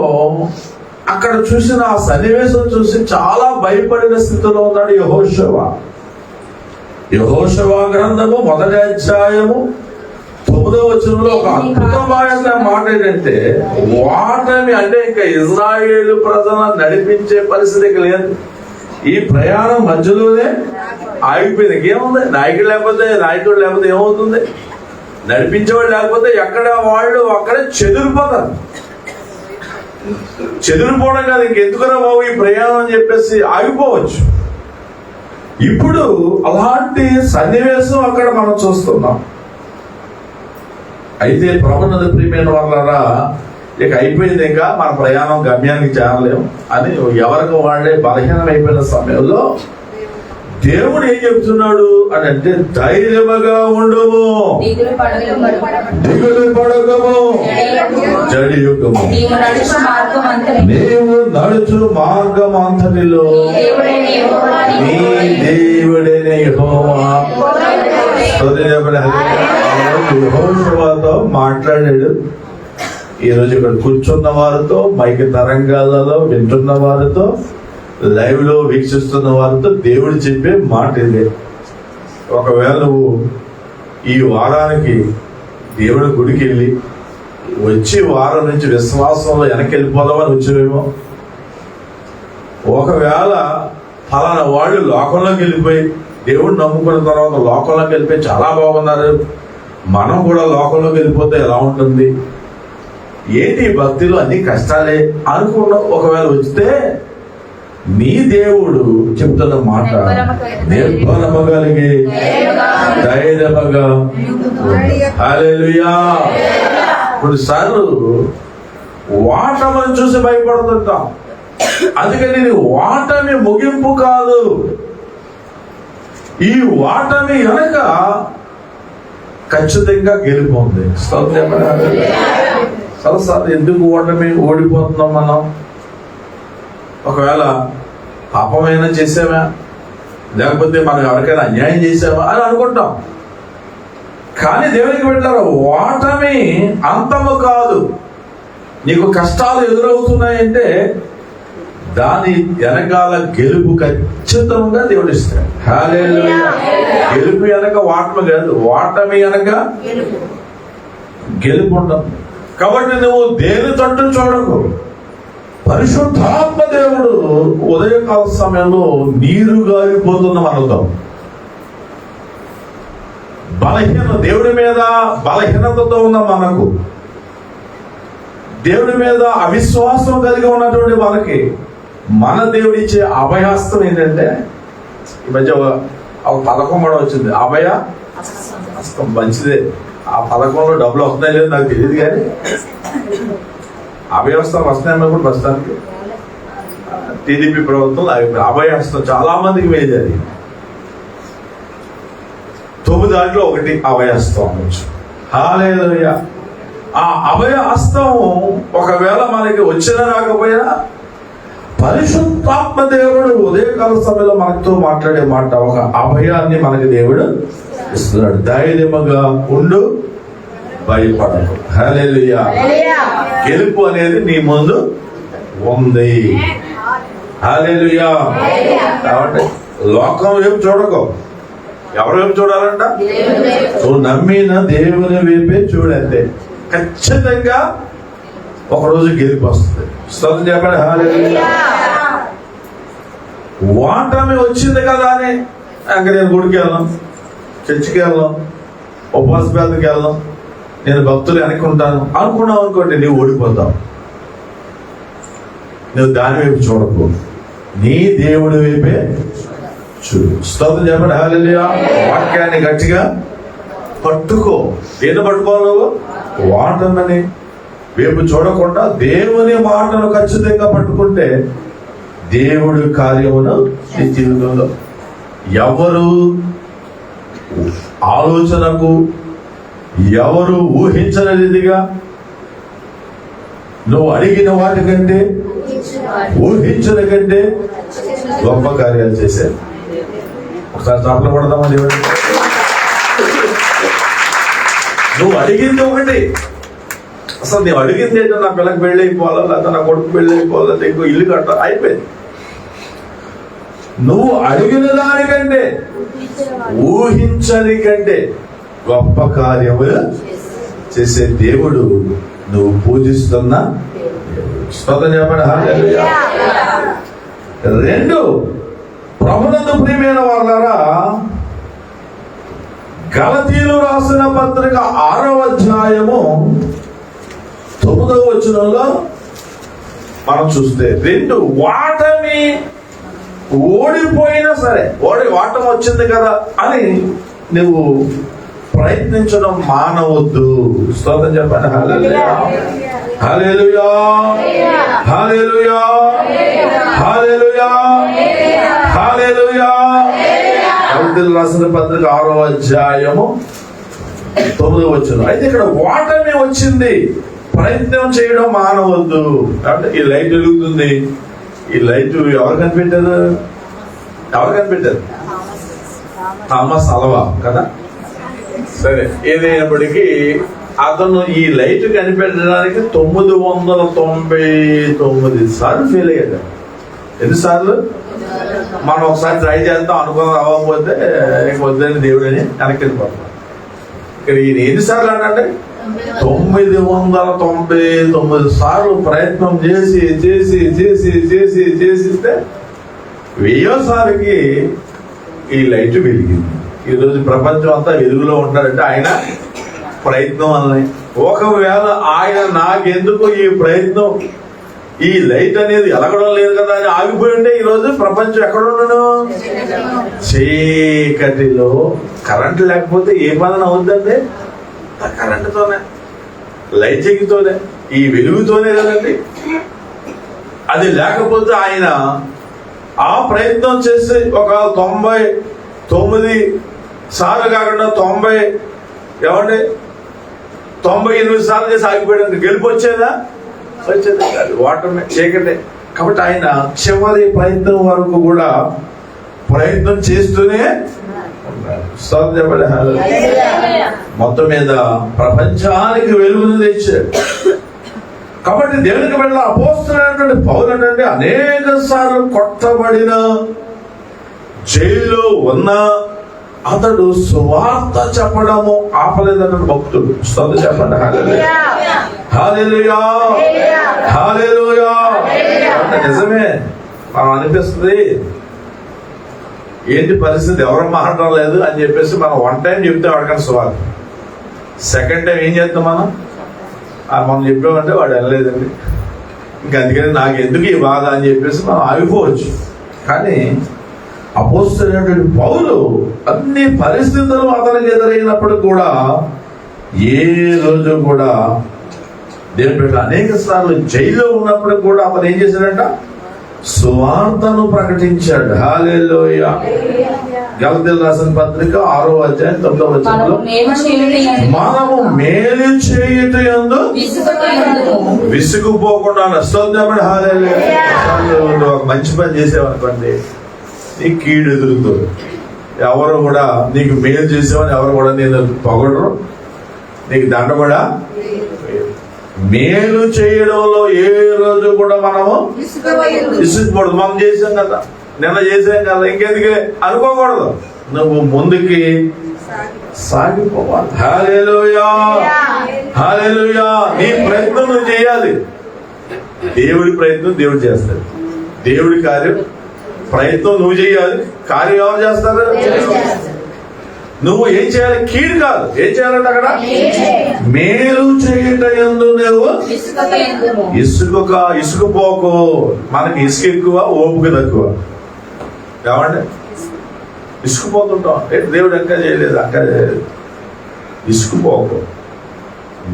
అక్కడ చూసిన ఆ సన్నివేశం చూసి చాలా భయపడిన స్థితిలో ఉన్నాడు యెహోషువ. యెహోషువ గ్రంథము 1వ అధ్యాయము 9వ వచనంలో ఒక అద్భుతమైన మాట ఏంటంటే, వాటమి అంటే ఇంకా ఇజ్రాయేలు ప్రజలను నడిపించే పరిస్థితికి లేదు. ఈ ప్రయాణం మధ్యలోనే ఆగిపోయింది. ఏముంది, నాయకుడు లేకపోతే ఏమవుతుంది, నడిపించేవాడు లేకపోతే ఎక్కడ వాళ్ళు అక్కడే చెదిరిపోతారు. చెదిరిపోవడం కాదు, ఇంకెందుకురా బాబు ఈ ప్రయాణం అని చెప్పేసి ఆగిపోవచ్చు. ఇప్పుడు అలాంటి సన్నివేశం అక్కడ మనం చూస్తున్నాం. అయితే ప్రభునందు ప్రియమైన వాళ్ళరా, ఇక అయిపోయింది, ఇంకా మన ప్రయాణం గమ్యానికి చేరలేము అని ఎవరికి వాళ్ళే బలహీనం అయిపోయిన సమయంలో దేవుడు ఏం చెప్తున్నాడు అని అంటే, ధైర్యముగా ఉండుము, దిగులు పడకము, జడియుగము, నీవు నడుచు మార్గం అంతటిలో నీ దేవుడైన యెహోవా. యెహోషువతో మాట్లాడాడు. ఈరోజు ఇక్కడ కూర్చున్న వారితో, మైకి తరంగాలలో వింటున్న వారితో, లైవ్ లో వీక్షిస్తున్న వారితో దేవుడు చెప్పే మాట ఇదే. ఒకవేళ నువ్వు ఈ వారానికి దేవుడి గుడికి వెళ్ళి వచ్చి వారం నుంచి విశ్వాసంలో వెనక్కి వెళ్ళిపోదామని వచ్చేవేమో, ఒకవేళ ఫలానా వాళ్ళు లోకంలోకి వెళ్ళిపోయి దేవుడు నమ్ముకున్న తర్వాత లోకంలోకి వెళ్ళిపోయి చాలా బాగున్నారు, మనం కూడా లోకంలోకి వెళ్ళిపోతే ఎలా ఉంటుంది, ఏంటి భక్తిలో అన్ని కష్టాలే అనుకున్న ఒకవేళ వస్తే, నీ దేవుడు చెప్తున్న మాట నిర్భరము కలిగి ధైర్యముగా. హల్లెలూయా. కొన్నిసార్లు వాటమని చూసి భయపడుతుంటాం. అందుకని ఇది వాటమి ముగింపు కాదు. ఈ వాటమి వెనక ఖచ్చితంగా గెలుపు ఉంది. సరసారి ఎందుకు ఓడిపోతున్నాం మనం? ఒకవేళ పాపమైనా చేసామా, లేకపోతే మనం ఎవరికైనా అన్యాయం చేసామా అని అనుకుంటాం. కానీ దేవునికి వెళ్ళారు, ఓటమి అంతము కాదు. నీకు కష్టాలు ఎదురవుతున్నాయంటే దాని వెనకాల గెలుపు ఖచ్చితంగా దేవుడు ఇస్తాడు. హల్లెలూయా. గెలుపు వెనక వాటమి కాదు, వాటమి వెనక గెలుపు ఉండదు. కాబట్టి నువ్వు దేని తట్టు చూడకు. పరిశుద్ధాత్మ దేవుడు ఉదయకాల సమయంలో నీరు గారిపోతున్న మనతో దేవుడి మీద బలహీనతతో ఉన్న మనకు, దేవుడి మీద అవిశ్వాసం కలిగి ఉన్నటువంటి మనకి మన దేవుడు ఇచ్చే అభయాస్తం ఏంటంటే, ఈ మధ్య ఒక పథకం కూడా వచ్చింది, అభయ హస్తం. మంచిదే, ఆ పథకంలో డబ్బులు వస్తున్నాయి లేదు నాకు తెలియదు, కానీ అభయహస్తం వస్తున్నాయన్నప్పుడు ప్రస్తుతానికి టీడీపీ ప్రభుత్వం అభయహస్తం చాలా మందికి వేసేది. 9 దాంట్లో ఒకటి అభయహస్తం అనొచ్చు. హల్లెలూయా. ఆ అభయహస్తం ఒకవేళ మనకి వచ్చినా రాకపోయినా పరిశుద్ధాత్మ దేవుడు ఉదయకాల సమయంలో మనతో మాట్లాడే మాట, ఒక అభయాన్ని మనకి దేవుడు ఇస్తున్నాడు. ధైర్యముగా ఉండు, భయపడకు. హల్లెలూయా. గెలుపు అనేది నీ ముందు ఉంది. హల్లెలూయా. కాబట్టి లోకం వైపు చూడకు. ఎవరి వైపు చూడాలంట? నువ్వు నమ్మిన దేవుని వైపే చూడంతే. ఖచ్చితంగా ఒకరోజు గెలుపు వస్తుంది. స్తోత్రం చెప్పండి. హల్లెలూయా. వాటమి వచ్చింది కదా అని ఇంక నేను గుడికి వెళ్ళను, చర్చికి వెళ్ళను, ఉపవాస ప్రార్థనకి వెళ్ళను, నేను భక్తులు వెనక్కుంటాను అనుకున్నావు అనుకోండి, నీవు ఓడిపోతావు. నువ్వు దాని వైపు చూడకు, నీ దేవుడి వైపే చూడు. స్తోత్రం చెప్పండి. హల్లెలూయా. వాక్యాన్ని గట్టిగా పట్టుకో. ఏదో పట్టుకోవాలి నువ్వు? వాటమని వైపు చూడకుండా దేవుని మాటను ఖచ్చితంగా పట్టుకుంటే దేవుడి కార్యమును నీ జీవితంలో ఎవరు ఆలోచనకు, ఎవరు ఊహించలేదిగా నువ్వు అడిగిన వాటికంటే, ఊహించిన కంటే గొప్ప కార్యాలు చేశారు. ఒకసారి చాపలు పడదామా దేవుడు? నువ్వు అడిగింది ఒకటి, అసలు నువ్వు అడిగింది ఏంటో, నా పిల్లకి పెళ్ళి అయిపోవాలా, లేకపోతే నా కొడుకు పెళ్ళి అయిపోవాలా, ఇంకో ఇల్లు కట్ట అయిపోయింది. నువ్వు అడిగిన దానికంటే, ఊహించని కంటే గొప్ప కార్యములు చేసే దేవుడు నువ్వు పూజిస్తున్న స్తోత్రం చెప్పండి. హల్లెలూయా. 2 ప్రభునందు ప్రియమైన వాళ్ళారా, గలతీయులు రాసిన పత్రిక 6వ అధ్యాయము 9వ వచనంలో మనం చూస్తే 2 వాటమి ఓడిపోయినా సరే, వాటం వచ్చింది కదా అని నువ్వు ప్రయత్నించడం మానవద్దు. స్తోత్రం చెప్పండి. హల్లెలూయా. హల్లెలూయా. హల్లెలూయా. హల్లెలూయా. హల్లెలూయా. గలతీయులు రాసిన పత్రిక 6వ అధ్యాయము 9వ వచనం. అయితే ఇక్కడ వాటమి వచ్చింది, ప్రయత్నం చేయడం మానవద్దు. అంటే ఈ లైట్ వెలుగుతుంది, ఈ లైట్ ఎవరు కనిపెట్టారు? థామస్ అల్వా కదా. సరే, ఏదైనప్పటికీ అతను ఈ లైట్ కనిపెట్టడానికి 999 సార్లు ఫెయిల్ అయ్యాడు. ఎన్నిసార్లు? మనం ఒకసారి ట్రై చేద్దాం అనుకున్న అవ్వకపోతే వద్దని దేవుడని వెనక్కి వెళ్ళిపోతాం. ఇక్కడ ఈయన ఎన్నిసార్లు అంటే 999 సార్లు ప్రయత్నం చేసి చేసి చేసి చేసి చేసిస్తే 1000సారికి ఈ లైట్ వెలిగింది. ఈరోజు ప్రపంచం అంతా వెలుగులో ఉంటాడంటే ఆయన ప్రయత్నం వల్లనే. ఒకవేళ ఆయన నాకెందుకు ఈ ప్రయత్నం, ఈ లైట్ అనేది ఎలగడం లేదు కదా అని ఆగిపోయి ఉంటే ఈరోజు ప్రపంచం ఎక్కడున్నాను? చీకటిలో. కరెంట్ లేకపోతే ఏ పని అవుతుందండి? కరెంటుతోనే, లైటింగ్తోనే. ఈ వెలుగుతోనే కదండి. అది లేకపోతే ఆయన ఆ ప్రయత్నం చేసి ఒక 99 సార్లు కాకుండా 98 సార్లు చేసి ఆగిపోయాడు. గెలుపు వచ్చేదా? వచ్చేది కాదు. ఓటమే, చీకటే. కాబట్టి ఆయన చివరి ప్రయత్నం వరకు కూడా ప్రయత్నం చేస్తూనే ఉన్నారు. మొత్తం మీద ప్రపంచానికి వెలుగును తెచ్చాడు. కాబట్టి దేవునికి వెళ్ళిన అపోస్తలుడైనటువంటి పౌలు అంటే అనేక సార్లు కొట్టబడిన, జైల్లో ఉన్న అతడు సువార్త చెప్పడము ఆపలేదన్న భక్తుడు. స్తోత్రం చెప్పండి. హల్లెలూయా, హల్లెలూయా, హల్లెలూయా. అంటే నిజమే. మనం అనిపిస్తుంది ఏంటి పరిస్థితి, ఎవరు మాట్లాడడం లేదు అని చెప్పేసి మనం 1 టైం చెప్తే వాడికంటే సువార్త, 2nd టైం ఏం చేస్తాం మనం చెప్పామంటే వాడు వెళ్ళలేదండి, ఇంకా అందుకని నాకు ఎందుకు ఈ బాధ అని చెప్పేసి మనం ఆగిపోవచ్చు. కానీ అపోస్తలుడైనటువంటి పౌలు అన్ని పరిస్థితులు అతనికి ఎదురైనప్పుడు కూడా ఏ రోజు కూడా దేవుని బిడ్డ అనేక సార్లు జైల్లో ఉన్నప్పుడు కూడా అతను ఏం చేశాడంట? సువార్తను ప్రకటించాడు. హల్లెలూయా. గలతీయులకు రాసిన పత్రిక 6వ అధ్యాయం 9వ వచనంలో మనము మేలు చేయుట యందు విసుగుపోకుండా నష్టపోయి హల్లెలూయా. ఒక మంచి పని చేసావనుకోండి, నీకు కీడు ఎదురుతుంది. ఎవరు కూడా నీకు మేలు చేసేవని ఎవరు కూడా నేను పొగడరు, నీకు దండ కూడా. మేలు చేయడంలో ఏ రోజు కూడా మనము విసుగుపడదు. మనం చేసాం కదా, నిన్న చేసాం కదా, ఇంకెందుకు అనుకోకూడదు. నువ్వు ముందుకి సాగిపోవాలి. హల్లెలూయా, హల్లెలూయా. నీ ప్రయత్నం నువ్వు చేయాలి. దేవుడి ప్రయత్నం దేవుడు చేస్తాడు. దేవుడి కార్యం ప్రయత్నం నువ్వు చేయాలి, కార్యం ఎవరు చేస్తారు? నువ్వు ఏం చేయాలి? కీడు కాదు. ఏం చేయాలంటే అక్కడ మేలు చేయుట యందు నువ్వు ఇసుకుపోకు. మనకి ఇసుక ఎక్కువ, ఓపిక తక్కువ. ఏమంటే ఇసుకుపోతుంటాం. దేవుడు ఇంకా చేయలేదు, అక్క చేయలేదు. ఇసుకుపోకు,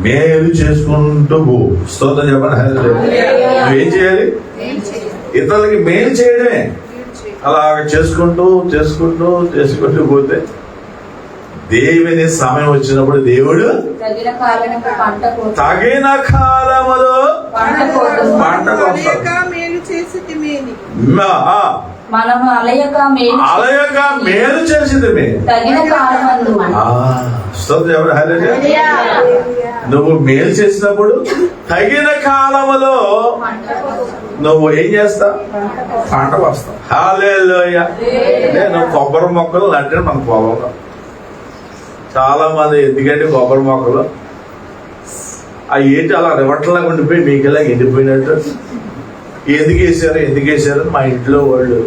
మేలు చేసుకుంటూ పో. స్తోత్రం చెప్పండి. నువ్వేం చేయాలి? ఇతరులకి మేలు చేయడమే. అలాగ చేసుకుంటూ చేసుకుంటూ చేసుకుంటూ పోతే దేవుని సమయం వచ్చినప్పుడు దేవుడు తగిన కాలములో పంట అలయక మేలు చేసింది. నువ్వు మేలు చేసినప్పుడు తగిన కాలములో నువ్వు ఏం చేస్తావు? పంట వస్తావు. హల్లెలూయా. నువ్వు కొబ్బరి మొక్కలు అంటే మన పొలంలో చాలా మంది, ఎందుకంటే కొబ్బరి మొక్కలు ఆ ఏంటి అలా రివట్లాగా ఉండిపోయి మీకు ఇలా ఎండిపోయినట్టు, ఎందుకు వేసారు మా ఇంట్లో వాళ్ళు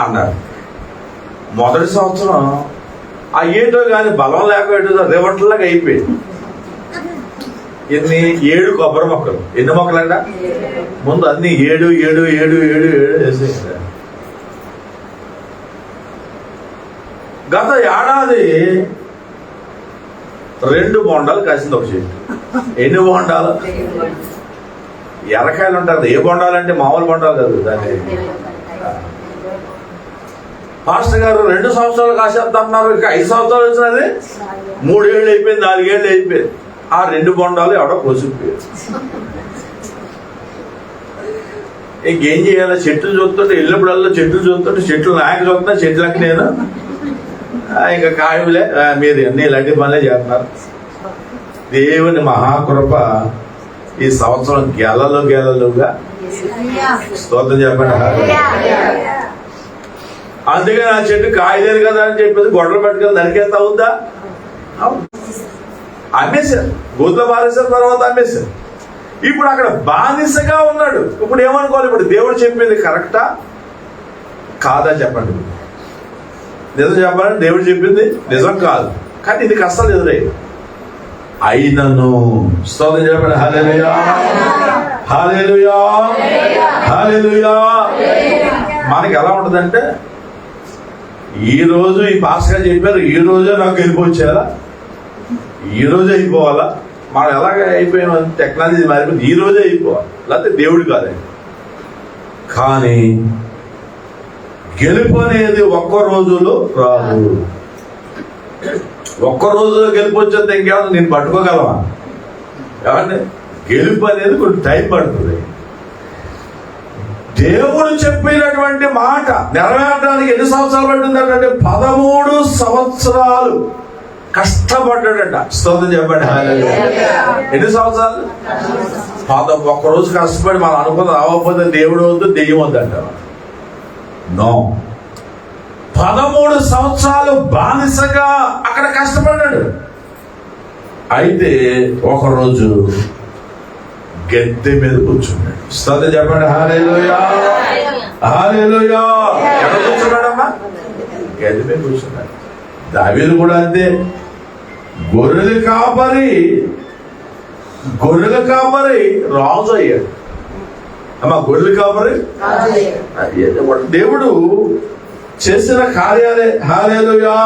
అన్నారు. మొదటి సంవత్సరం ఆ ఏంటో కానీ బలం లేకపోతే రివట్లాగా అయిపోయింది. 7 కొబ్బరి మొక్కలు. ఎన్ని మొక్కలంట? ముందు అన్ని 7 వేసే. గత ఏడాది 2 బొండాలు కాసింది ఒక చెట్టు. ఎన్ని బొండాలు? ఎర్రకాయలు ఉంటారు. ఏ బొండాలు అంటే మామూలు బొండాలు కాదు. దాన్ని పాస్టర్ గారు 2 సంవత్సరాలు కాసేస్తున్నారు, ఇక 5 సంవత్సరాలు వచ్చినది 3 ఏళ్ళు అయిపోయింది, 4 ఏళ్ళు అయిపోయింది. ఆ 2 బొండాలు ఎవడో కోసుకుపోయారు. ఇంకేం చేయాలి? చెట్లు చూస్తుంటే ఎల్లప్పుడల్లా చెట్లు చూస్తుంటే చెట్లు నాయకు చూస్తున్నా, చెట్లకి నేను ఇంకా కాయలే, మీరు అన్ని ఇలాంటి పనులే చేస్తున్నారు. దేవుని మహాకృప ఈ సంవత్సరం గెలలుగా స్తోత్రం చెప్పండి. అందుకని ఆ చెట్టు కాయలేదు కదా అని చెప్పేసి గొడవలు పట్టుకెళ్ళి నరికేస్తా అవుద్దా? అమ్మేశారు, గోతులో బారేశారు, తర్వాత అమ్మేశారు. ఇప్పుడు అక్కడ బానిసగా ఉన్నాడు. ఇప్పుడు ఏమనుకోవాలి? ఇప్పుడు దేవుడు చెప్పింది కరెక్టా కాదా చెప్పండి. నిజం చెప్పాలంటే దేవుడు చెప్పింది నిజం కాదు, కానీ ఇది కష్టాలు ఎదురై అయినను స్తోత్రం చెప్పండి. హల్లెలూయా, హల్లెలూయా, హల్లెలూయా. మనకి ఎలా ఉంటుందంటే, ఈ రోజు ఈ పాస్టర్ గారు చెప్పారు, ఈ రోజే నాకు వెళ్ళిపోవచ్చేలా, ఈ రోజే అయిపోవాలా, మనం ఎలాగ అయిపోయాం, టెక్నాలజీ మారిపోయింది, ఈ రోజే అయిపోవాలి, లేకపోతే దేవుడు కాదు. కానీ గెలుపు అనేది ఒక్క రోజులో రాదు. ఒక్క రోజులో గెలుపు వచ్చేది ఇంకేమన్నా నేను పట్టుకోగలవా? ఏమంటే గెలుపు అనేది కొంచెం టైం పడుతుంది. దేవుడు చెప్పినటువంటి మాట నెరవేరడానికి ఎన్ని సంవత్సరాలు పట్టిందంటే 13 సంవత్సరాలు కష్టపడ్డాడట. స్తోత్రం చెప్పండి. ఎన్ని సంవత్సరాలు? ఒక్క రోజు కష్టపడి మనం అనుకున్న రావకపోతే దేవుడు వద్దు, దెయ్యం వద్దు అంటారు. నో, 13 సంవత్సరాలు బానిసగా అక్కడ కష్టపడ్డాడు. అయితే ఒకరోజు గద్దె మీద కూర్చున్నాడు. స్తోత్రం చెప్పండి. హల్లెలూయా, హల్లెలూయా. ఎక్కడ కూర్చున్నాడమ్మా? గద్దె మీద కూర్చున్నాడు. దావీదు కూడా అంతే. గొర్రెల కాపరి రాజు అయ్యాడు. అమ్మా, గొర్రెల కాపరి దేవుడు చేసిన కార్యాలే. హల్లెలూయా,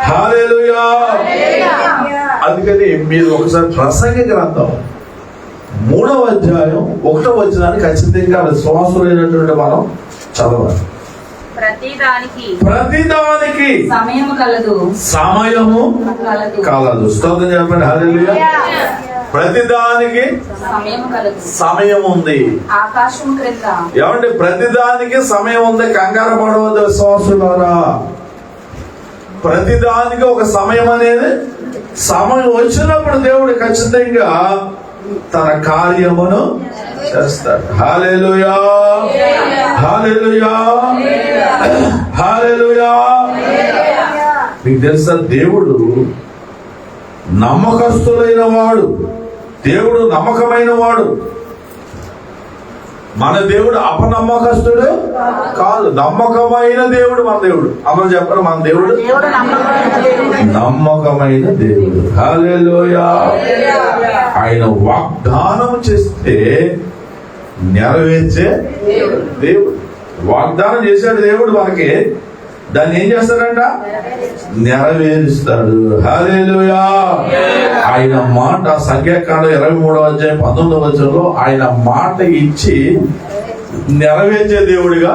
హల్లెలూయా. అందుకని మీరు ఒకసారి ప్రసంగి గ్రంథం 3వ అధ్యాయం 1వ వచనాన్ని ఖచ్చితంగా విశ్వాసులైనటువంటి మనం చదవాలి. ప్రతిదానికి సమయము కలదు. స్తోత్రం చెప్పండి. హల్లెలూయా. ప్రతిదానికి సమయం ఉంది. ఆకాశం క్రింద ఏమంటే ప్రతిదానికి సమయం ఉంది. కంగారు పడవద్దు విశ్వాసులారా. ప్రతిదానికి ఒక సమయం అనేది, సమయం వచ్చినప్పుడు దేవుడు ఖచ్చితంగా తన కార్యమును చేస్తాడు. హల్లెలూయా, హల్లెలూయా, హల్లెలూయా. మీకు తెలుసా, దేవుడు నమ్మకస్తులైన వాడు, దేవుడు నమ్మకమైన వాడు. మన దేవుడు అపనమ్మకస్తుడు కాదు, నమ్మకమైన దేవుడు మన దేవుడు. అందరూ చెప్పారు, మన దేవుడు నమ్మకమైన దేవుడు. హల్లెలూయా. ఆయన వాగ్దానం చేస్తే నెరవేర్చే దేవుడు. వాగ్దానం చేశాడు దేవుడు మనకి, దాన్ని ఏం చేస్తాడంట? నెరవేరుస్తాడు. హల్లెలూయా. ఆయన మాట సంఖ్యాకాండం 23వ అధ్యాయం 19వ వచనంలో ఆయన మాట ఇచ్చి నెరవేర్చే దేవుడిగా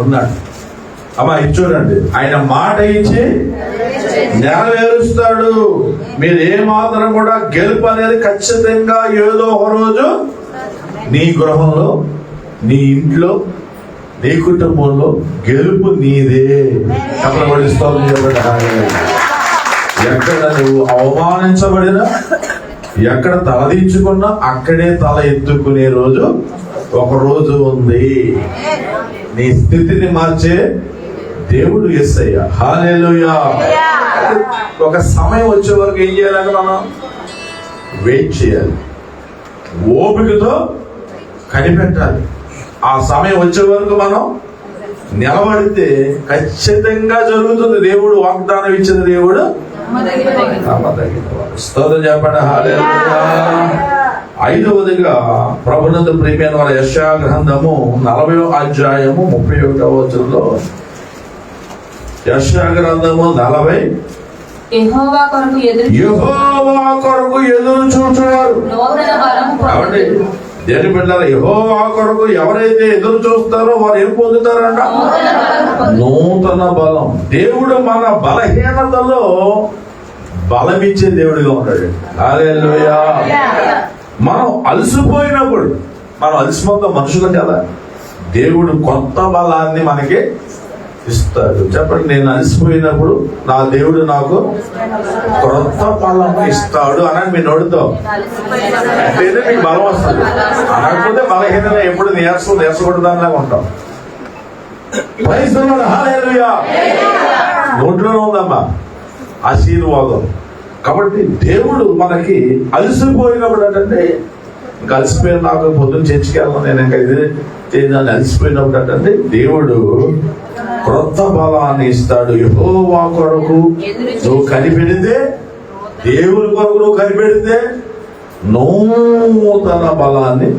ఉన్నాడు. అమ్మా, ఇది చూడండి, ఆయన మాట ఇచ్చి నెరవేరుస్తాడు. మీరు ఏమాత్రం కూడా గెలుపు అనేది ఖచ్చితంగా ఏదో ఒక రోజు నీ గృహంలో, నీ ఇంట్లో, నీ కుటుంబంలో గెలుపు నీదే. కప్పబడిస్తావు. ఎక్కడ నువ్వు అవమానించబడినా, ఎక్కడ తలదించుకున్నా అక్కడే తల ఎత్తుకునే రోజు ఒక రోజు ఉంది. నీ స్థితిని మార్చే దేవుడు యేసయ్య. హల్లెలూయా. ఒక సమయం వచ్చే వరకు ఏం చేయాలంటే మనం వెయిట్ చేయాలి, ఓపికతో కనిపెట్టాలి. ఆ సమయం వచ్చే వరకు మనం నిలబడితే ఖచ్చితంగా జరుగుతుంది. దేవుడు వాగ్దానం ఇచ్చిన దేవుడు నమ్మదగినవాడు. స్తోత్రం చెప్పండి. హల్లెలూయా. 5వదిగా ప్రభునందు ప్రియమైన వారి యెషయా గ్రంథము 40వ అధ్యాయము 31వ వచనంలో, యెషయా గ్రంథము 40, యెహోవా కొరకు ఎదురు చూచువారు కాబట్టి దేని బిడ్డలారా, యెహోవా కొరకు ఎవరైతే ఎదురు చూస్తారో వారు ఏం పొందుతారంట? నూతన బలం. దేవుడు మన బలహీనతలో బలమిచ్చే దేవుడిగా ఉన్నాడు. హల్లెలూయా. మనం అలసిపోయినప్పుడు, మనం అలసిపోతాం మనుషులు కదా, దేవుడు కొత్త బలాన్ని మనకి ఇస్తాడు. చెప్పండి, నేను అలసిపోయినప్పుడు నా దేవుడు నాకు క్రొత్త బలం ఇస్తాడు అని మీ నోడుతో అంటేనే మీకు బలం వస్తుంది. అనకపోతే బలహీనత ఎప్పుడు నేర్చకూడదానిలాగా ఉంటాం. హల్లెలూయా. నోట్లోనే ఉందమ్మా ఆశీర్వాదం. కాబట్టి దేవుడు మనకి అలసిపోయినప్పుడు అంటే, ఇంకా అలసిపోయిన నాకు పొద్దున్న చర్చికి వెళ్ళాను, నేను ఇంకా ఇది చేయాలని అలసిపోయినప్పుడు అంటే దేవుడు క్రొత్త బలాన్ని ఇస్తాడు. యెహోవా కొరకు నువ్వు కనిపెడితే, దేవుని కొరకు నువ్వు కనిపెడితే నూతన బలాన్ని,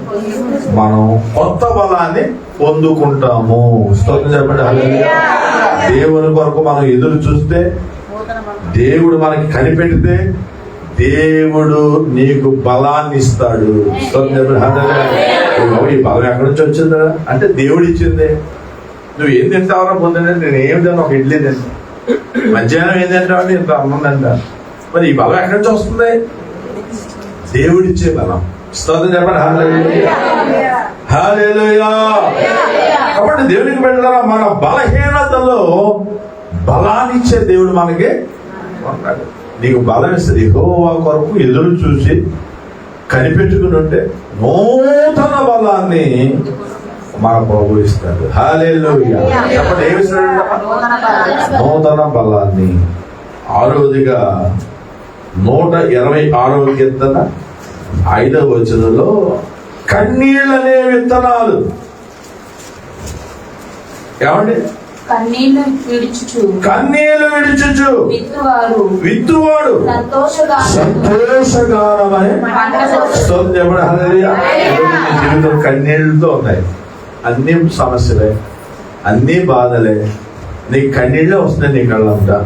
మనం కొత్త బలాన్ని పొందుకుంటాము. స్తోత్రం చెప్పండి. హల్లెలూయా. దేవుని కొరకు మనం ఎదురు చూస్తే, దేవుడు మనకి కనిపెడితే, దేవుడు నీకు బలాన్ని ఇస్తాడు. ఈ బలం ఎక్కడి నుంచి వచ్చిందా అంటే దేవుడు ఇచ్చింది. నువ్వు ఏం తింటావరా పొద్దున్న? నేను ఏం తిన్నా, ఒక ఇడ్లీ తింటా. మధ్యాహ్నం ఏం తింటావని ఇంత అన్నం తింటా. మరి ఈ బలం ఎక్కడి నుంచి వస్తుంది? దేవుడిచ్చే బలం. స్తోత్రం చెప్పండి. హల్లెలూయా. కాబట్టి దేవునికి వెళ్ళారా, మన బలహీనతలో బలాన్ని ఇచ్చే దేవుడు మనకి ఉన్నాడు. నీకు బలం ఇస్తుంది. యెహోవా కొరకు ఎదురు చూసి కనిపెట్టుకుని ఉంటే నూతన బలాన్ని మన ప్రభు ఇస్తాడు. హల్లెలూయా. చెప్పండి, ఏమి ఇస్తాడు? నూతన బలాన్ని. ఆరోదిగా 126వ కీర్తన 5వ వచనంలో కన్నీళ్ళనే విత్తనాలు. ఏమండి? కన్నీళ్లు విడుచుచు విత్తువాడు సంతోషగానమని చెప్పండి. హల్లెలూయా. జీవితం కన్నీళ్లతో ఉన్నాయి. అన్ని సమస్యలే, అన్ని బాధలే. నీకు కన్నీళ్ళే వస్తున్నాయి నీ కళ్ళంతా.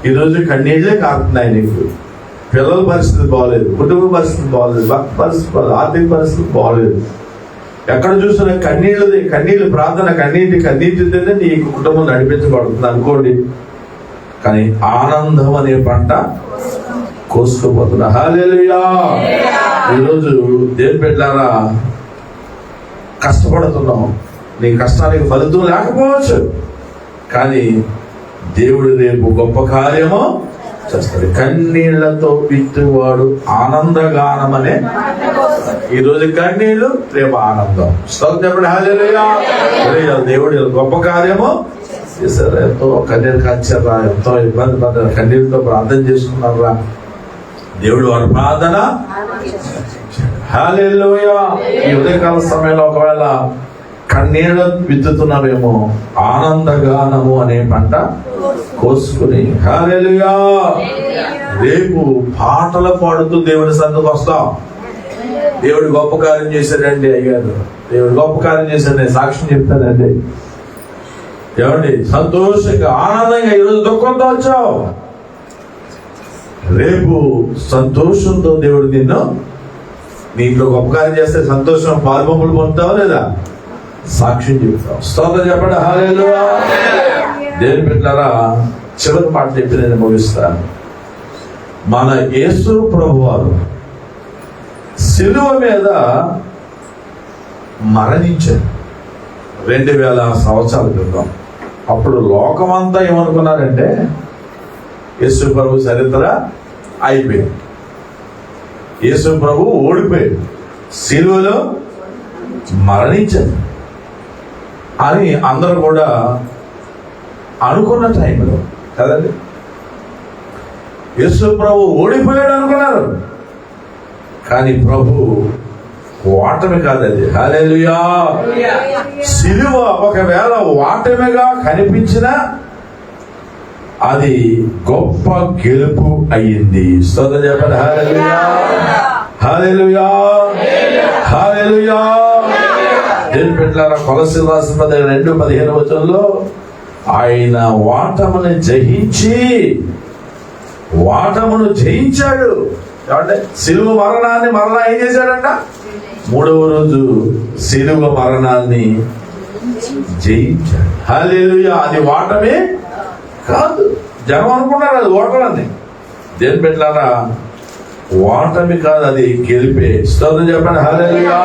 ఈరోజు కన్నీళ్లే కారుతున్నాయి నీకు. పిల్లల పరిస్థితి బాగోలేదు, కుటుంబ పరిస్థితి బాగోలేదు, భక్త పరిస్థితి బాగోలేదు, ఆర్థిక పరిస్థితి బాగోలేదు. ఎక్కడ చూసినా కన్నీళ్ళు ప్రార్థన, కన్నీటితోనే నీ కుటుంబం నడిపించబడుతుంది అనుకోండి. కానీ ఆనందం అనే పంట కోసుకోపోతున్నా. హల్లెలూయా. ఈరోజు దేవుని బిడ్డలారా కష్టపడుతున్నాం. నీ కష్టానికి ఫలితం లేకపోవచ్చు, కానీ దేవుడు రేపు గొప్ప కార్యము చేస్తాడు. కన్నీళ్లతో విత్తువాడు ఆనందగానమనే. ఈరోజు కన్నీళ్లు, రేపు ఆనందం. స్తోత్రం. హల్లెలూయా. దేవుడు గొప్ప కార్యము చేశారు. ఎంతో కన్నీరు కాచారా, ఎంతో ఇబ్బంది పడ్డారు, కన్నీళ్ళతో ప్రార్థన చేసుకున్నారా. దేవుడు వారి ప్రార్థన. హల్లెలూయా. ఈ ఉదయకాల సమయంలో ఒకవేళ కన్నీళ్ళు విత్తుతున్నావేమో, ఆనందగానము అనే పంట కోసుకుని హల్లెలూయా రేపు పాటలు పాడుతూ దేవుని సన్నిధికి వస్తాం. దేవుడు గొప్ప కార్యం చేశాడండి అయ్యారు, దేవుడు గొప్ప కార్యం చేశాడు, నేను సాక్ష్యం చెప్తానండి. ఏమండి? సంతోషంగా ఆనందంగా ఈరోజు దుఃఖంతో వచ్చావు, రేపు సంతోషంతో దేవుడు నిన్ను నీ ఇంట్లో గొప్ప కార్యం చేస్తే సంతోషం పాల్పొంపులు పొందుతావు లేదా? సాక్ష్యం చెప్తావు. స్తోత్రం చెప్పండి. హల్లెలూయా. దేవుని బిడ్డలారా చివరి మాట చెప్పి నేను ముగిస్తాను. మన యేసు ప్రభువారు శిలువ మీద మరణించారు 2000 సంవత్సరాల క్రితం. అప్పుడు లోకమంతా ఏమనుకున్నారంటే యేసు ప్రభు చరిత్ర అయిపోయింది, యేసు ప్రభు ఓడిపోయాడు, శిలువలో మరణించారు అని అందరూ కూడా అనుకున్న టైంలో కదండి. యేసు ప్రభు ఓడిపోయాడు అనుకున్నారు, కానీ ప్రభు ఓటమి కాదది. హల్లెలూయా. శిలువ ఒకవేళ ఓటమిగా కనిపించినా అది గొప్ప గెలుపు అయ్యింది. స్తోత్రం చెప్పండి. హల్లెలూయా. హల్లెలూయా. హల్లెలూయా. దేవుని బిడ్డలారా కొలస్సీయులకు రాసిన పత్రిక 2:15 ఆయన వాటమును జయించాడు. కాబట్టి శిలువ మరణాన్ని మరలా ఏం చేశాడంట? 3వ రోజు శిలువ మరణాన్ని జయించాడు. హల్లెలూయా. అది వాటమే కాదు. జనం అనుకున్నారు అది ఓటమని. దేవుని బిడ్డలారా ఓటమి కాదు, అది గెలిపే. స్తోత్రం చెప్పండి. హల్లెలూయా.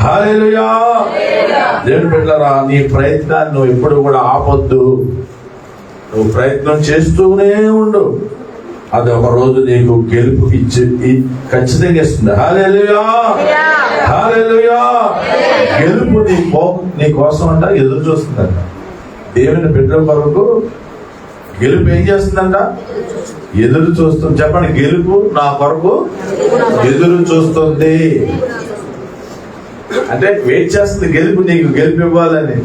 హల్లెలూయా. దేవుని బిడ్డలారా నీ ప్రయత్నాన్ని నువ్వు ఎప్పుడు కూడా ఆపొద్దు, నువ్వు ప్రయత్నం చేస్తూనే ఉండు. అది ఒక రోజు నీకు గెలుపు ఖచ్చితంగా ఇస్తుంది. హల్లెలూయా. హల్లెలూయా. గెలుపు నీ కోసం అంట ఎదురు చూస్తుందంట. దేవుని బిడ్డల కొరకు గెలుపు ఏం చేస్తుందంట? ఎదురు చూస్తుంది. చెప్పండి, గెలుపు నా కొరకు ఎదురు చూస్తుంది. అంటే వెయిట్ చేస్తుంది గెలుపు, నీకు గెలుపు ఇవ్వాలని.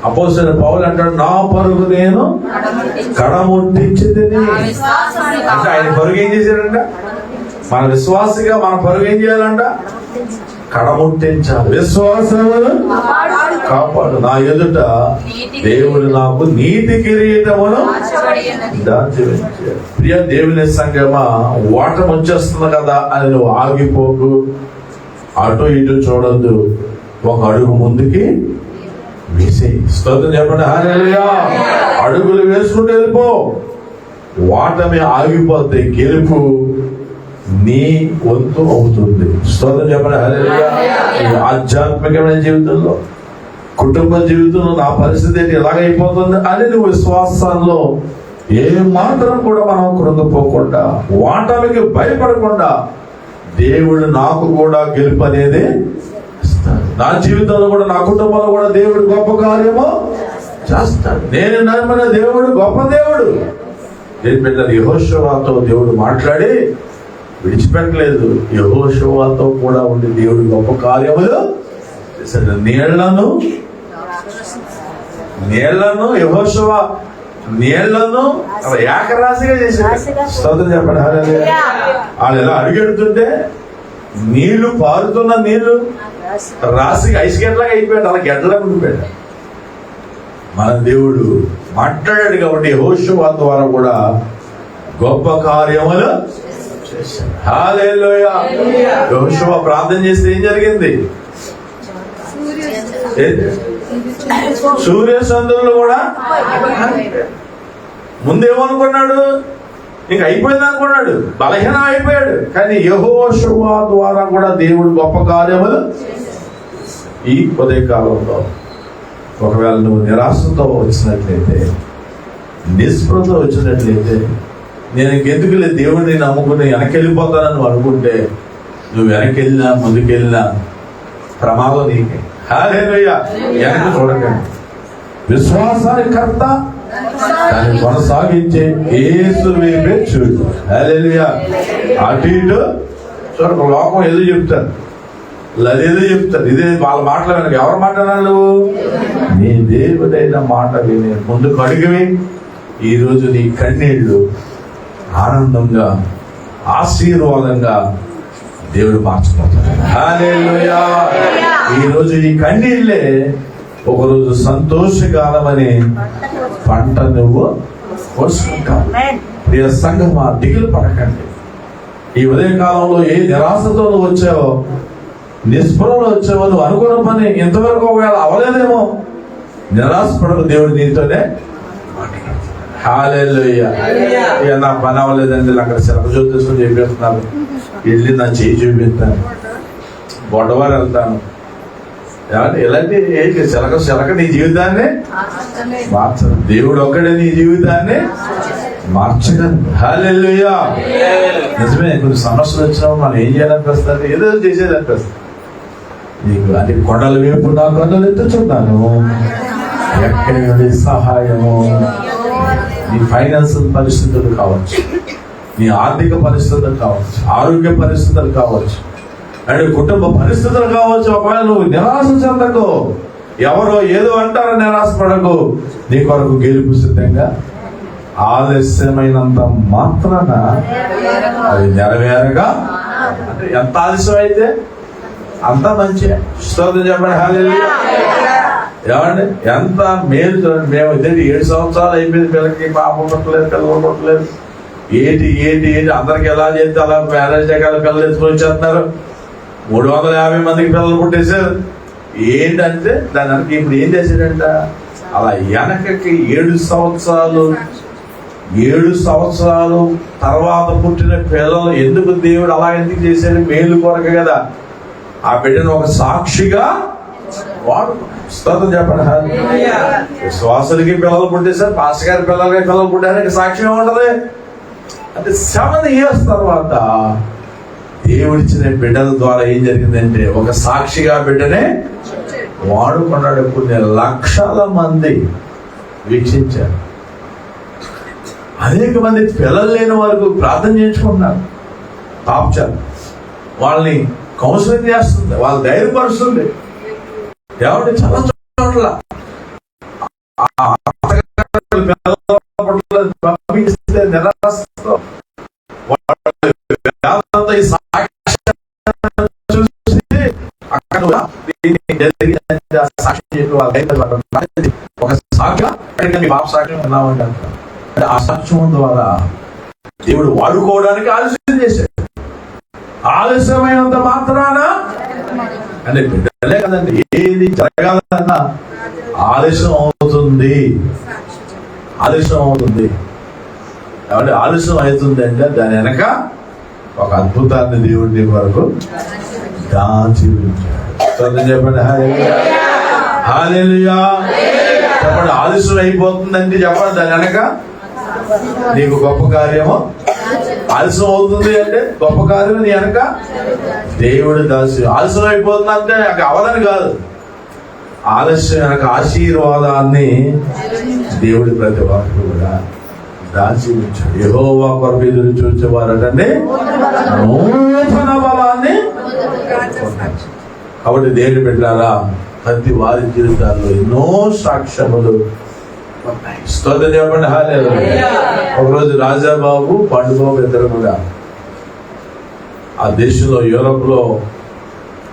అపోస్తలుడైన పౌలు అంటాడు, నా పరుగు నేను కడముట్టించింది. అంటే ఆయన పరుగు ఏం చేశాడంట? మన విశ్వాసిగా మన పరుగు ఏం చేయాలంట? కడముట్టించాలి. విశ్వాసం కాపాడు. నా ఎదుట దేవుడు నాకు నీతి కిరీటమును దాచి ఉంచాడు. ప్రియ దేవుని సంగమా, ఓటమి వచ్చేస్తుంది కదా అని నువ్వు ఆగిపోకు, అటు ఇటు చూడొద్దు, ఒక అడుగు ముందుకి వేసి స్తోత్రం చెప్పండి. హల్లెలూయా. అడుగులు వేసుకుంటూ వెళ్ళిపో. ఓటమి ఆగిపోతే గెలుపు నీ వంతు అవుతుంది. స్తోత్రం చెప్పండి. హల్లెలూయా. ఆధ్యాత్మికమైన జీవితంలో, కుటుంబ జీవితంలో నా పరిస్థితి ఏంటి, ఎలాగైపోతుంది అని నువ్వు విశ్వాసాల్లో ఏ మాత్రం కూడా మనం కృంగిపోకుండా, ఓటమికి భయపడకుండా, దేవుడు నాకు కూడా గెలుపు అనేది ఇస్తాడు. నా జీవితంలో కూడా, నా కుటుంబంలో కూడా దేవుడు గొప్ప కార్యము చేస్తాడు. నేను నమ్మిన దేవుడు గొప్ప దేవుడు. యెహోషువతో దేవుడు మాట్లాడి విడిచిపెట్టలేదు. యెహోషువతో కూడా ఉండి దేవుడు గొప్ప కార్యములు చేశాడు. నీళ్లను యెహోషువ నీళ్లను ఏకరాశిగా చేశాడు. స్తోత్రం చెప్పండి. హల్లెలూయా. వాళ్ళు ఎలా అడుగెడుతుంటే నీళ్లు పారుతున్న నీళ్లు రాశిగా ఐస్ గడ్డలాగా అయిపోయాడు, అలా గడ్డలాగా ఉండిపోయాడు. మన దేవుడు మాట్లాడాడు కాబట్టి యెహోషువ ద్వారా కూడా గొప్ప కార్యములు చేశాడు. హల్లెలూయా. యెహోషువ ప్రార్థన చేస్తే ఏం జరిగింది? సూర్య చంద్రులు కూడా ముందేమనుకున్నాడు, ఇంక అయిపోయింది అనుకున్నాడు, బలహీనం అయిపోయాడు. కానీ యెహోషువ ద్వారా కూడా దేవుడు గొప్ప కార్యములు. ఈ ఉదయకాలంలో ఒకవేళ నువ్వు నిరాశతో వచ్చినట్లయితే, నిస్పృహతో వచ్చినట్లయితే, నేను ఇంకెందుకులే దేవుడిని నమ్ముకుని వెనకెళ్ళిపోతానని నువ్వు అనుకుంటే, నువ్వు వెనకెళ్ళినా ముందుకెళ్ళినా ప్రమాదం నీకే. హల్లెలూయా. వెనక్కి చూడకండి. విశ్వాసానికి కర్త, దాన్ని కొనసాగించే యేసు వైపే చూడు. హల్లెలూయా. అటు ఇటు చూడ. లోకం ఏదో చెప్తారు, అదేదో చెప్తారు, ఇదే వాళ్ళ మాటలు వెనక ఎవరు మాట్లాడాలి? నువ్వు నీ దేవుడైన మాట విని ముందుకు అడుగువి. ఈరోజు నీ కన్నీళ్లు ఆనందంగా, ఆశీర్వాదంగా దేవుడు మార్చిపోతాడు. హల్లెలూయా. ఈరోజు ఈ కన్నీళ్లే ఒకరోజు సంతోషకాలమని పంట నువ్వు కోసుకుంటావు. ప్రియ సంఘమా, దిగులు పడకండి. ఈ ఉదయకాలంలో ఏ నిరాశతో నువ్వు వచ్చావో, నిస్పృహలో వచ్చావో, నువ్వు అనుకున్న పని ఇంతవరకు ఒకవేళ అవలేదేమో, నిరాశపడకు. దేవుడు నీతోనే మాట్లాడుతున్నాడు. హల్లెలూయా. ఇక నా పని అవ్వలేదండి, అక్కడ శిలక జ్యోతిష్యం చేపిస్తున్నాను, వెళ్ళి నా చేయి చూపిస్తాను, బొడవారు వెళ్తాను, ఇలాంటి శిలక నీ జీవితాన్ని మార్చదు. దేవుడు ఒక్కడే నీ జీవితాన్ని మార్చగలడు. హల్లెలూయా. నిజమే, కొన్ని సమస్యలు వచ్చినప్పుడు మనం ఏం చేయాలనిపిస్తుంది, ఏదో చేసేది అనిపిస్తుంది. నీకు అది కొండల వైపు నా కొండలు ఎత్తుచున్నాను, ఎక్కడి నుండి సహాయము. నీ ఫైనాన్షియల్ పరిస్థితులు కావచ్చు, నీ ఆర్థిక పరిస్థితులు కావచ్చు, ఆరోగ్య పరిస్థితులు కావచ్చు, అండ్ కుటుంబ పరిస్థితులు కావచ్చు. ఒకవేళ నువ్వు నిరాశ చెందకు, ఎవరో ఏదో అంటారో నిరాశపడకు. నీ కొరకు గెలుపు సిద్ధంగా. ఆలస్యమైనంత మాత్రాన అది నెరవేరగా, అంటే ఎంత ఆలస్యం అయితే అంత మంచి. స్తోత్రం చెప్పండి. హల్లెలూయా. ఏమండి, ఎంత మేలు చూడండి. మేము ఇదేంటి 7 సంవత్సరాలు అయిపోయింది, పిల్లలకి పాపం పుట్టలేదు, పిల్లలు పుట్టలేదు, ఏంటి ఏంటి ఏంటి అందరికి ఎలా చేస్తే అలా మ్యారేజ్ రకాల పిల్లలు ఎత్తుకొని వచ్చేస్తున్నారు. 350 మందికి పిల్లలు పుట్టేశారు. ఏంటంటే దాని వెనక ఇప్పుడు ఏం చేశాడంట, అలా వెనకకి 7 సంవత్సరాలు తర్వాత పుట్టిన పిల్లలు ఎందుకు దేవుడు అలా ఎందుకు చేశాడు? మేలు కొరకు కదా. ఆ బిడ్డను ఒక సాక్షిగా వాడు. స్తోత్రం చెప్పండి. విశ్వాసులకి పిల్లలు పుట్టేశారు, పాస్టర్ గారి పిల్లలకి పిల్లలు పుట్టారని సాక్ష్యం ఉంటది. అంటే 7 years తర్వాత దేవుడిచ్చిన బిడ్డల ద్వారా ఏం జరిగిందంటే ఒక సాక్షిగా బిడ్డనే వాడుకున్నాడు. కొన్ని లక్షల మంది వీక్షించారు. అనేక మంది పిల్లలు లేని వరకు ప్రార్థన చేయించుకుంటున్నారు. టాప్చర్ వాళ్ళని కౌన్సిలింగ్ చేస్తుంది, వాళ్ళు ధైర్యపరుస్తుంది. ఎవరి చాలా చోట్ల నిరాశతో సాక్షి ఒక సాక్ష్యం మీ పాప సాక్ష్యం ఉన్నామంటే ఆ సాక్ష్యం ద్వారా దేవుడు వాడుకోవడానికి ఆలస్యం చేశాడు. ఆలస్యమైనంత మాత్రాన అంటే బిడ్డలే కదండి, ఏది జరగాలన్నా ఆలస్యం అవుతుంది. ఆలస్యం అవుతుంది కాబట్టి ఆలస్యం అవుతుంది అంటే దాని వెనక ఒక అద్భుతాన్ని దేవుడి వరకు దాచి ఉంచాడు. చెప్పండి హల్లెలూయా. చెప్పండి ఆలస్యం అయిపోతుందంటే చెప్పండి దాని వెనక నీకు గొప్ప కార్యము. ఆలస్యం అవుతుంది అంటే గొప్ప కార్యం నీ వెనక దేవుడు దాచి. ఆలస్యం అయిపోతుంది అంటే అవదని కాదు, ఆలస్యం వెనక ఆశీర్వాదాన్ని దేవుడి ప్రతి వారికి కూడా దాచి ఉంచాడు. యెహోవా కొరకు ఎదురు చూచేవారటండి నూతన బలాన్ని. కాబట్టి దేవుని బిడ్డలారా, ప్రతి వారి జీవితాల్లో ఎన్నో సాక్ష్యములు ఉన్నాయి. స్తోత్రం చెప్పండి హల్లెలూయా. ఒకరోజు రాజాబాబు పండుబాబు ఇద్దరు కూడా ఆ దేశంలో యూరోప్ లో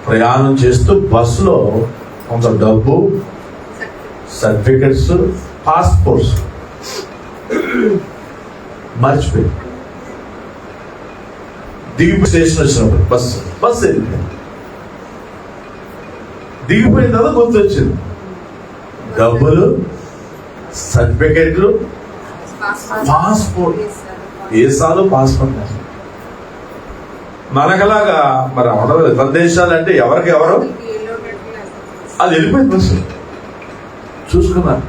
ప్రయాణం చేస్తూ బస్సులో కొంత డబ్బు, సర్టిఫికెట్స్, పాస్పోర్ట్స్ మర్చిపోయి దిగిపోయి స్టేషన్ వచ్చినప్పుడు బస్సు వెళ్ళిపోయింది. దిగిపోయిన తర్వాత గుర్తొచ్చింది డబ్బులు, సర్టిఫికెట్లు, పాస్పోర్ట్. వీసాలు, పాస్పోర్ట్. మనకలాగా మరి ఉండదు. ఇతర దేశాలంటే ఎవరికి ఎవరు అది వెళ్ళిపోయింది బస్సు చూసుకున్నారు.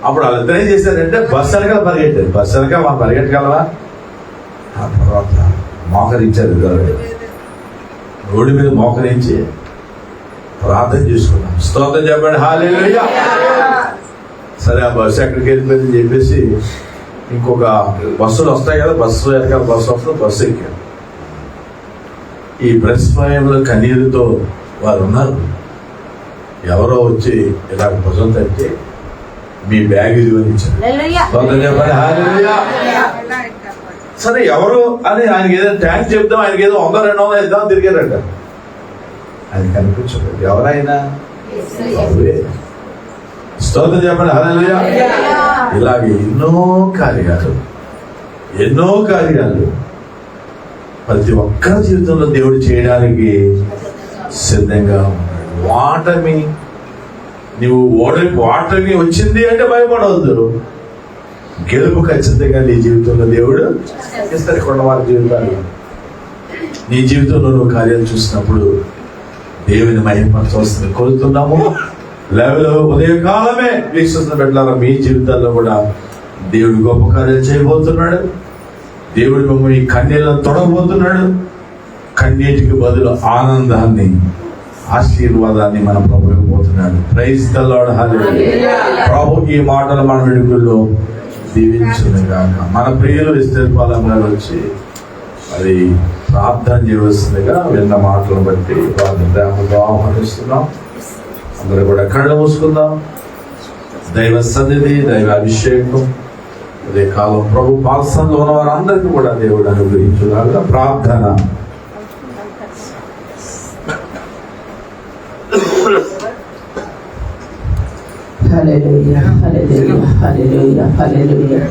అప్పుడు వాళ్ళిద్దరు ఏం చేశారంటే బస్సు వెనకాల పరిగెట్టారు. బస్సు వెనకాల మనం పరిగెట్టగలవా? ఆ తర్వాత మోకరించారు. రోడ్డు మీద మోకరించి ప్రార్థన చేసుకున్నాం. స్తోత్రం చెప్పండి హల్లెలూయా. సరే ఆ బస్సు ఎక్కడికి వెళ్ళిపోయిందని చెప్పేసి ఇంకొక బస్సులు వస్తాయి కదా, బస్సు వెనకాల బస్సు వస్తుంది, బస్సు ఎక్కారు. ఈ ప్రెస్ సమయంలో కన్నీరుతో వారు ఉన్నారు. ఎవరో వచ్చి ఇలా భుజం తట్టి మీ బ్యాగ్ ఇదిగని ఇచ్చారు. చెప్పండి హల్లెలూయా. సరే ఎవరు అని ఆయనకి ఏదైనా ట్యాంక్ చెప్దాం, ఆయనకి ఏదో 100-200 ఇద్దాం తిరిగారట. ఆయన కనిపించలేదు. ఎవరైనా స్తోత్రం చెప్పండి హల్లెలూయా. ఇలాగే ఎన్నో కార్యాలు ప్రతి ఒక్కరి జీవితంలో దేవుడు చేయడానికి సిద్ధంగా ఉన్నాడు. ఓటమి వచ్చింది అంటే భయపడవద్దు. గెలుపు ఖచ్చితంగా నీ జీవితంలో దేవుడు ఇస్తారు. కొండవారి జీవితాలు నీ జీవితంలో నువ్వు కార్యాలు చూసినప్పుడు దేవుని మహిమపరచవలసింది కోరుతున్నాము. ఉదయకాలమే వీక్షిస్తున్న బిడ్డలారా, మీ జీవితాల్లో కూడా దేవుడు గొప్ప కార్యాలు చేయబోతున్నాడు. దేవుడు మిమ్మల్ని కన్నీళ్ళను తొడగబోతున్నాడు. కన్నీటికి బదులు ఆనందాన్ని, ఆశీర్వాదాన్ని మన ప్రభు ఇవ్వబోతున్నాడు. ప్రైజ్ ది లార్డ్ హల్లెలూయా. ప్రభు ఈ మాటలు మన వెలుగుల్లో దీవించునుగాక. మన ప్రియులు ఇస్తేపాలెం గారు వచ్చి మరి ప్రార్థన చేయవలసిందిగా విన్న మాటలను బట్టి వారిని ప్రేమగా ఆహ్వానిస్తున్నాం. అందరూ కూడా కళ్ళు మూసుకుందాం. దైవ సన్నిధి, దైవ అభిషేకం అదే కాలం ప్రభు పాల్సంలో ఉన్న వారందరికీ కూడా దేవుడు అనుగ్రహించుగాక. ప్రార్థన. హల్లెలూయా, హల్లెలూయా, హల్లెలూయా, హల్లెలూయా.